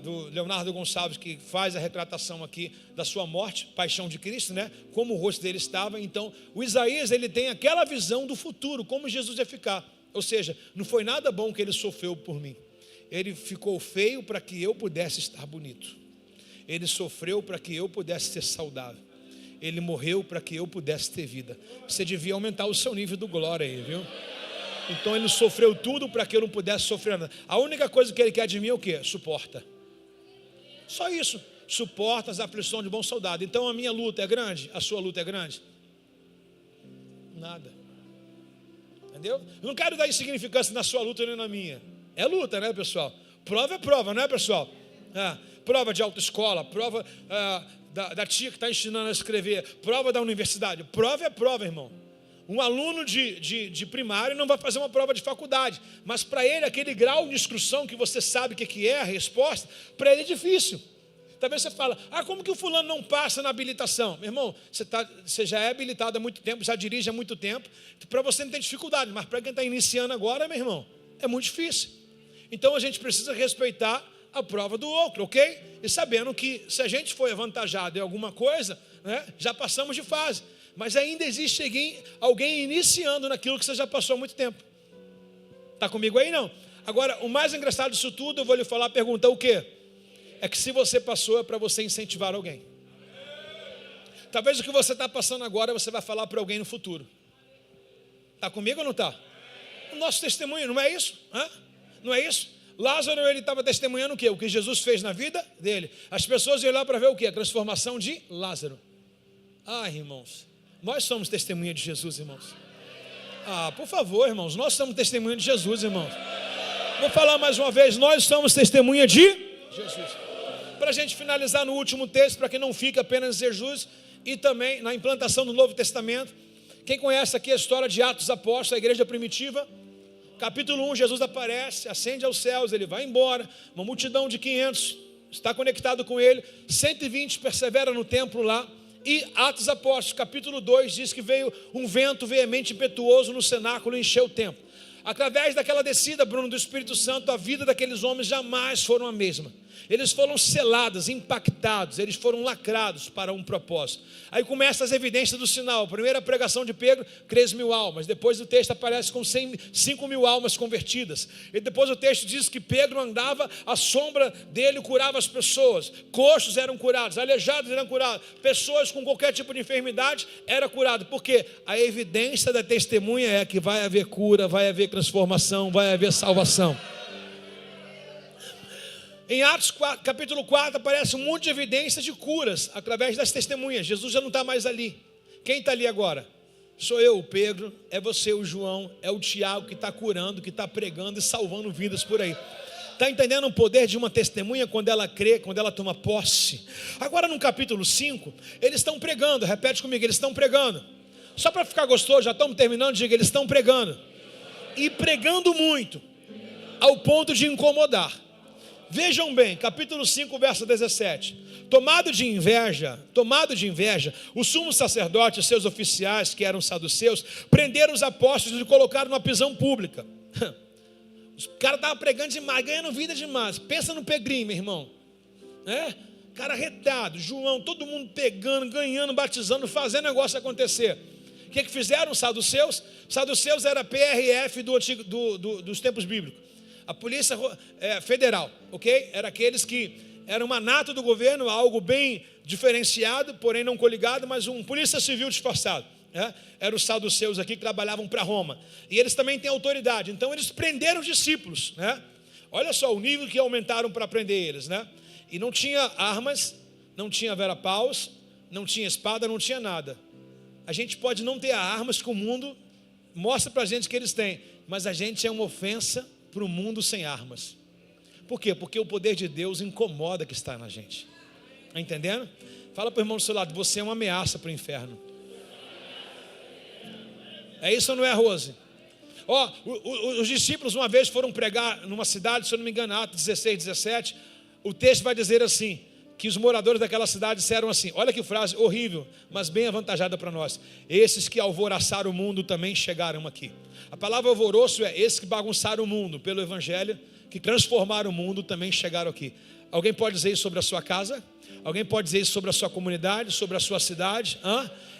do Leonardo Gonçalves, que faz a retratação aqui da sua morte, paixão de Cristo, né? Como o rosto dele estava. Então, o Isaías, ele tem aquela visão do futuro, como Jesus ia ficar. Ou seja, não foi nada bom que ele sofreu por mim. Ele ficou feio para que eu pudesse estar bonito. Ele sofreu para que eu pudesse ser saudável. Ele morreu para que eu pudesse ter vida. Você devia aumentar o seu nível do glória aí, viu? Então ele sofreu tudo para que eu não pudesse sofrer nada. A única coisa que ele quer de mim é o quê? Suporta. Só isso. Suporta as aflições de bom soldado. Então a minha luta é grande? A sua luta é grande? Nada. Entendeu? Eu não quero dar insignificância na sua luta nem na minha. É luta, né, pessoal? Prova é prova, não é, pessoal? Prova de autoescola, prova da tia que está ensinando a escrever, prova da universidade. Prova é prova, irmão. Um aluno de primário não vai fazer uma prova de faculdade, mas para ele aquele grau de instrução que você sabe o que é a resposta, para ele é difícil. Talvez você fala: como que o fulano não passa na habilitação? Meu irmão, você já é habilitado há muito tempo, já dirige há muito tempo, para você não tem dificuldade, mas para quem está iniciando agora, meu irmão, é muito difícil. Então a gente precisa respeitar a prova do outro, ok? E sabendo que se a gente foi avantajado em alguma coisa, né, já passamos de fase. Mas ainda existe alguém iniciando naquilo que você já passou há muito tempo. Está comigo aí, não? Agora, o mais engraçado disso tudo, eu vou lhe falar, perguntar o quê? É que se você passou, é para você incentivar alguém. Talvez o que você está passando agora, você vai falar para alguém no futuro. Está comigo ou não está? O nosso testemunho, não é isso? Não é isso? Lázaro, ele estava testemunhando o quê? O que Jesus fez na vida dele. As pessoas iam lá para ver o quê? A transformação de Lázaro. Irmãos, nós somos testemunha de Jesus, irmãos. Por favor, irmãos, nós somos testemunha de Jesus, irmãos. Vou falar mais uma vez, nós somos testemunha de Jesus. Para a gente finalizar no último texto, para que não fique apenas Jesus, e também na implantação do Novo Testamento. Quem conhece aqui a história de Atos Apóstolos, a igreja primitiva, capítulo 1, Jesus aparece, ascende aos céus, ele vai embora, uma multidão de 500 está conectado com ele, 120 persevera no templo lá. E Atos Apóstolos, capítulo 2, diz que veio um vento veemente impetuoso no cenáculo e encheu o templo. Através daquela descida, Bruno, do Espírito Santo, a vida daqueles homens jamais foram a mesma. Eles foram selados, impactados, eles foram lacrados para um propósito. Aí começam as evidências do sinal. A primeira pregação de Pedro, 3.000 almas. Depois o texto aparece com 5.000 almas convertidas. E depois o texto diz que Pedro andava, a sombra dele curava as pessoas. Coxos eram curados, aleijados eram curados. Pessoas com qualquer tipo de enfermidade eram curadas. Porque a evidência da testemunha é que vai haver cura, vai haver transformação, vai haver salvação. Em Atos 4, capítulo 4 aparece um monte de evidências de curas através das testemunhas. Jesus já não está mais ali. Quem está ali agora? Sou eu, o Pedro, é você, o João, é o Tiago que está curando, que está pregando e salvando vidas por aí. Está entendendo o poder de uma testemunha quando ela crê, quando ela toma posse? Agora no capítulo 5, eles estão pregando, repete comigo, eles estão pregando. Só para ficar gostoso, já estamos terminando, diga, eles estão pregando. E pregando muito, ao ponto de incomodar. Vejam bem, capítulo 5, verso 17. Tomado de inveja, o sumo sacerdote e seus oficiais, que eram saduceus, prenderam os apóstolos e colocaram numa prisão pública. Os caras estavam pregando demais, ganhando vida demais. Pensa no Pegrim, meu irmão. Cara retado, João, todo mundo pegando, ganhando, batizando, fazendo negócio acontecer. O que fizeram os saduceus? Os saduceus era a PRF dos tempos bíblicos. A polícia federal, ok? Era aqueles que eram uma nata do governo, algo bem diferenciado, porém não coligado, mas um polícia civil disfarçado. Eram os saduceus aqui que trabalhavam para Roma. E eles também têm autoridade. Então eles prenderam os discípulos, né? Olha só o nível que aumentaram para prender eles, né? E não tinha armas, não tinha vera-paus, não tinha espada, não tinha nada. A gente pode não ter armas que o mundo mostra para a gente que eles têm, mas a gente é uma ofensa para o mundo sem armas. Por quê? Porque o poder de Deus incomoda que está na gente. Está entendendo? Fala para o irmão do seu lado, você é uma ameaça para o inferno. É isso ou não é, Rose? Os discípulos uma vez foram pregar numa cidade, se eu não me engano, Atos 16, 17. O texto vai dizer assim, que os moradores daquela cidade disseram assim, olha que frase horrível, mas bem avantajada para nós: esses que alvoroçaram o mundo também chegaram aqui. A palavra alvoroço é esses que bagunçaram o mundo pelo evangelho, que transformaram o mundo também chegaram aqui. Alguém pode dizer isso sobre a sua casa? Alguém pode dizer isso sobre a sua comunidade, sobre a sua cidade?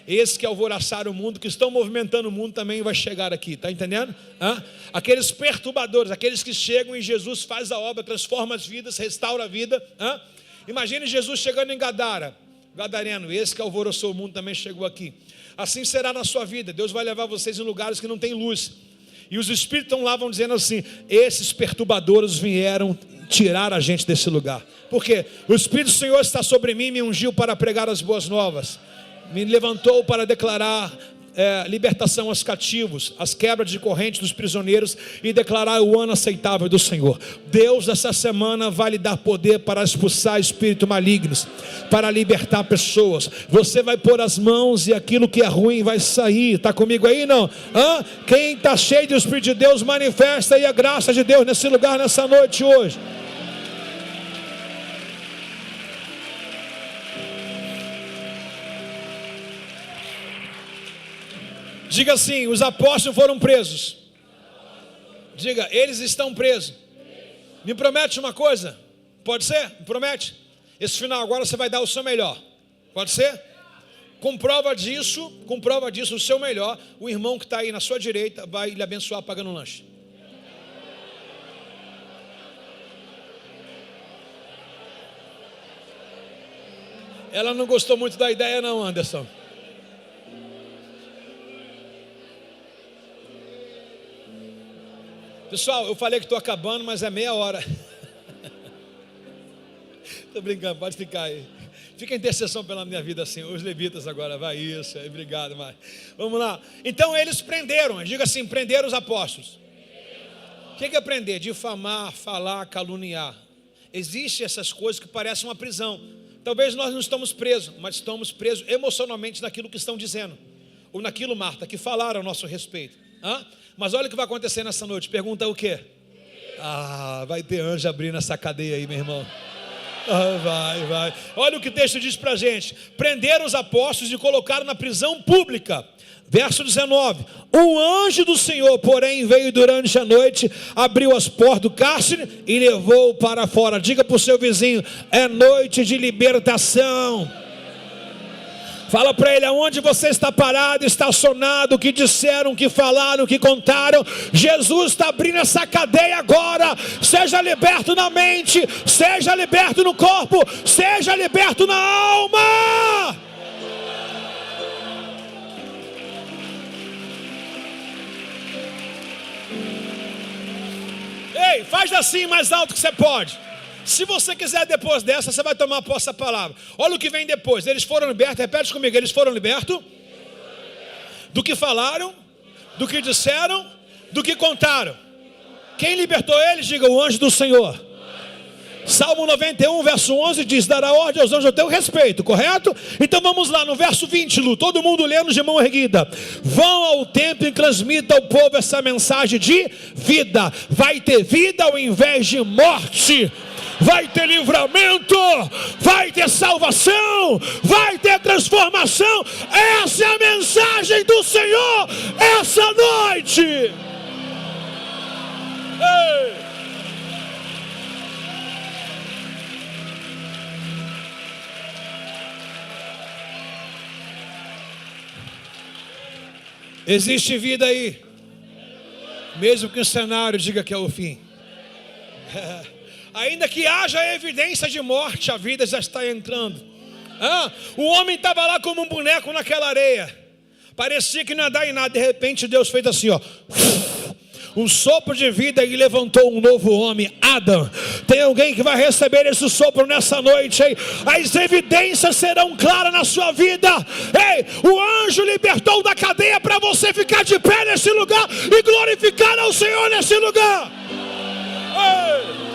Esses que alvoroçaram o mundo, que estão movimentando o mundo, também vai chegar aqui, está entendendo? Aqueles perturbadores, aqueles que chegam e Jesus faz a obra, transforma as vidas, restaura a vida. Imagine Jesus chegando em Gadara, gadareno, esse que alvoroçou o mundo também chegou aqui. Assim será na sua vida. Deus vai levar vocês em lugares que não tem luz, e os espíritos estão lá, vão dizendo assim, esses perturbadores vieram tirar a gente desse lugar. Por quê? O Espírito do Senhor está sobre mim, me ungiu para pregar as boas novas, me levantou para declarar libertação aos cativos, as quebras de correntes dos prisioneiros, e declarar o ano aceitável do Senhor. Deus essa semana vai lhe dar poder para expulsar espíritos malignos, para libertar pessoas. Você vai pôr as mãos e aquilo que é ruim vai sair. Está comigo aí não? Quem está cheio do Espírito de Deus, manifesta aí a graça de Deus nesse lugar, nessa noite hoje. Diga assim, os apóstolos foram presos. Diga, eles estão presos. Me promete uma coisa? Pode ser? Me promete? Esse final agora você vai dar o seu melhor. Pode ser? Com prova disso, o seu melhor, o irmão que está aí na sua direita vai lhe abençoar pagando um lanche. Ela não gostou muito da ideia não, Anderson. Pessoal, eu falei que estou acabando, mas é meia hora. Estou brincando, pode ficar aí. Fica a intercessão pela minha vida assim. Os levitas agora, vai isso. Obrigado, Mari. Vamos lá. Então eles prenderam, diga assim, prenderam os apóstolos. O que é prender? Difamar, falar, caluniar. Existem essas coisas que parecem uma prisão. Talvez nós não estamos presos, mas estamos presos emocionalmente naquilo que estão dizendo. Ou naquilo, Marta, que falaram a nosso respeito. Mas olha o que vai acontecer nessa noite. Pergunta o quê? Vai ter anjo abrindo essa cadeia aí, meu irmão. Vai. Olha o que o texto diz pra gente. Prenderam os apóstolos e colocaram na prisão pública. Verso 19. Um anjo do Senhor, porém, veio durante a noite, abriu as portas do cárcere e levou-o para fora. Diga para o seu vizinho, é noite de libertação. Fala para ele, aonde você está parado, estacionado, o que disseram, o que falaram, o que contaram, Jesus está abrindo essa cadeia agora. Seja liberto na mente, seja liberto no corpo, seja liberto na alma. Ei, faz assim mais alto que você pode. Se você quiser depois dessa, você vai tomar posse da palavra. Olha o que vem depois. Eles foram libertos, repete comigo. Eles foram libertos do que falaram, do que disseram, do que contaram. Quem libertou eles? Diga, o anjo do Senhor. Salmo 91, verso 11 diz, dará ordem aos anjos a teu respeito, correto? Então vamos lá, no verso 20, Lu, todo mundo lendo de mão erguida. Vão ao templo e transmita ao povo essa mensagem de vida. Vai ter vida ao invés de morte. Vai ter livramento, vai ter salvação, vai ter transformação. Essa é a mensagem do Senhor essa noite. Ei! Existe vida aí. Mesmo que o cenário diga que é o fim. Ainda que haja evidência de morte, a vida já está entrando. O homem estava lá como um boneco naquela areia. Parecia que não ia dar em nada. De repente Deus fez assim, ó, um sopro de vida e levantou um novo homem, Adão. Tem alguém que vai receber esse sopro nessa noite, hein? As evidências serão claras na sua vida. Ei, o anjo libertou da cadeia para você ficar de pé nesse lugar e glorificar ao Senhor nesse lugar. Ei.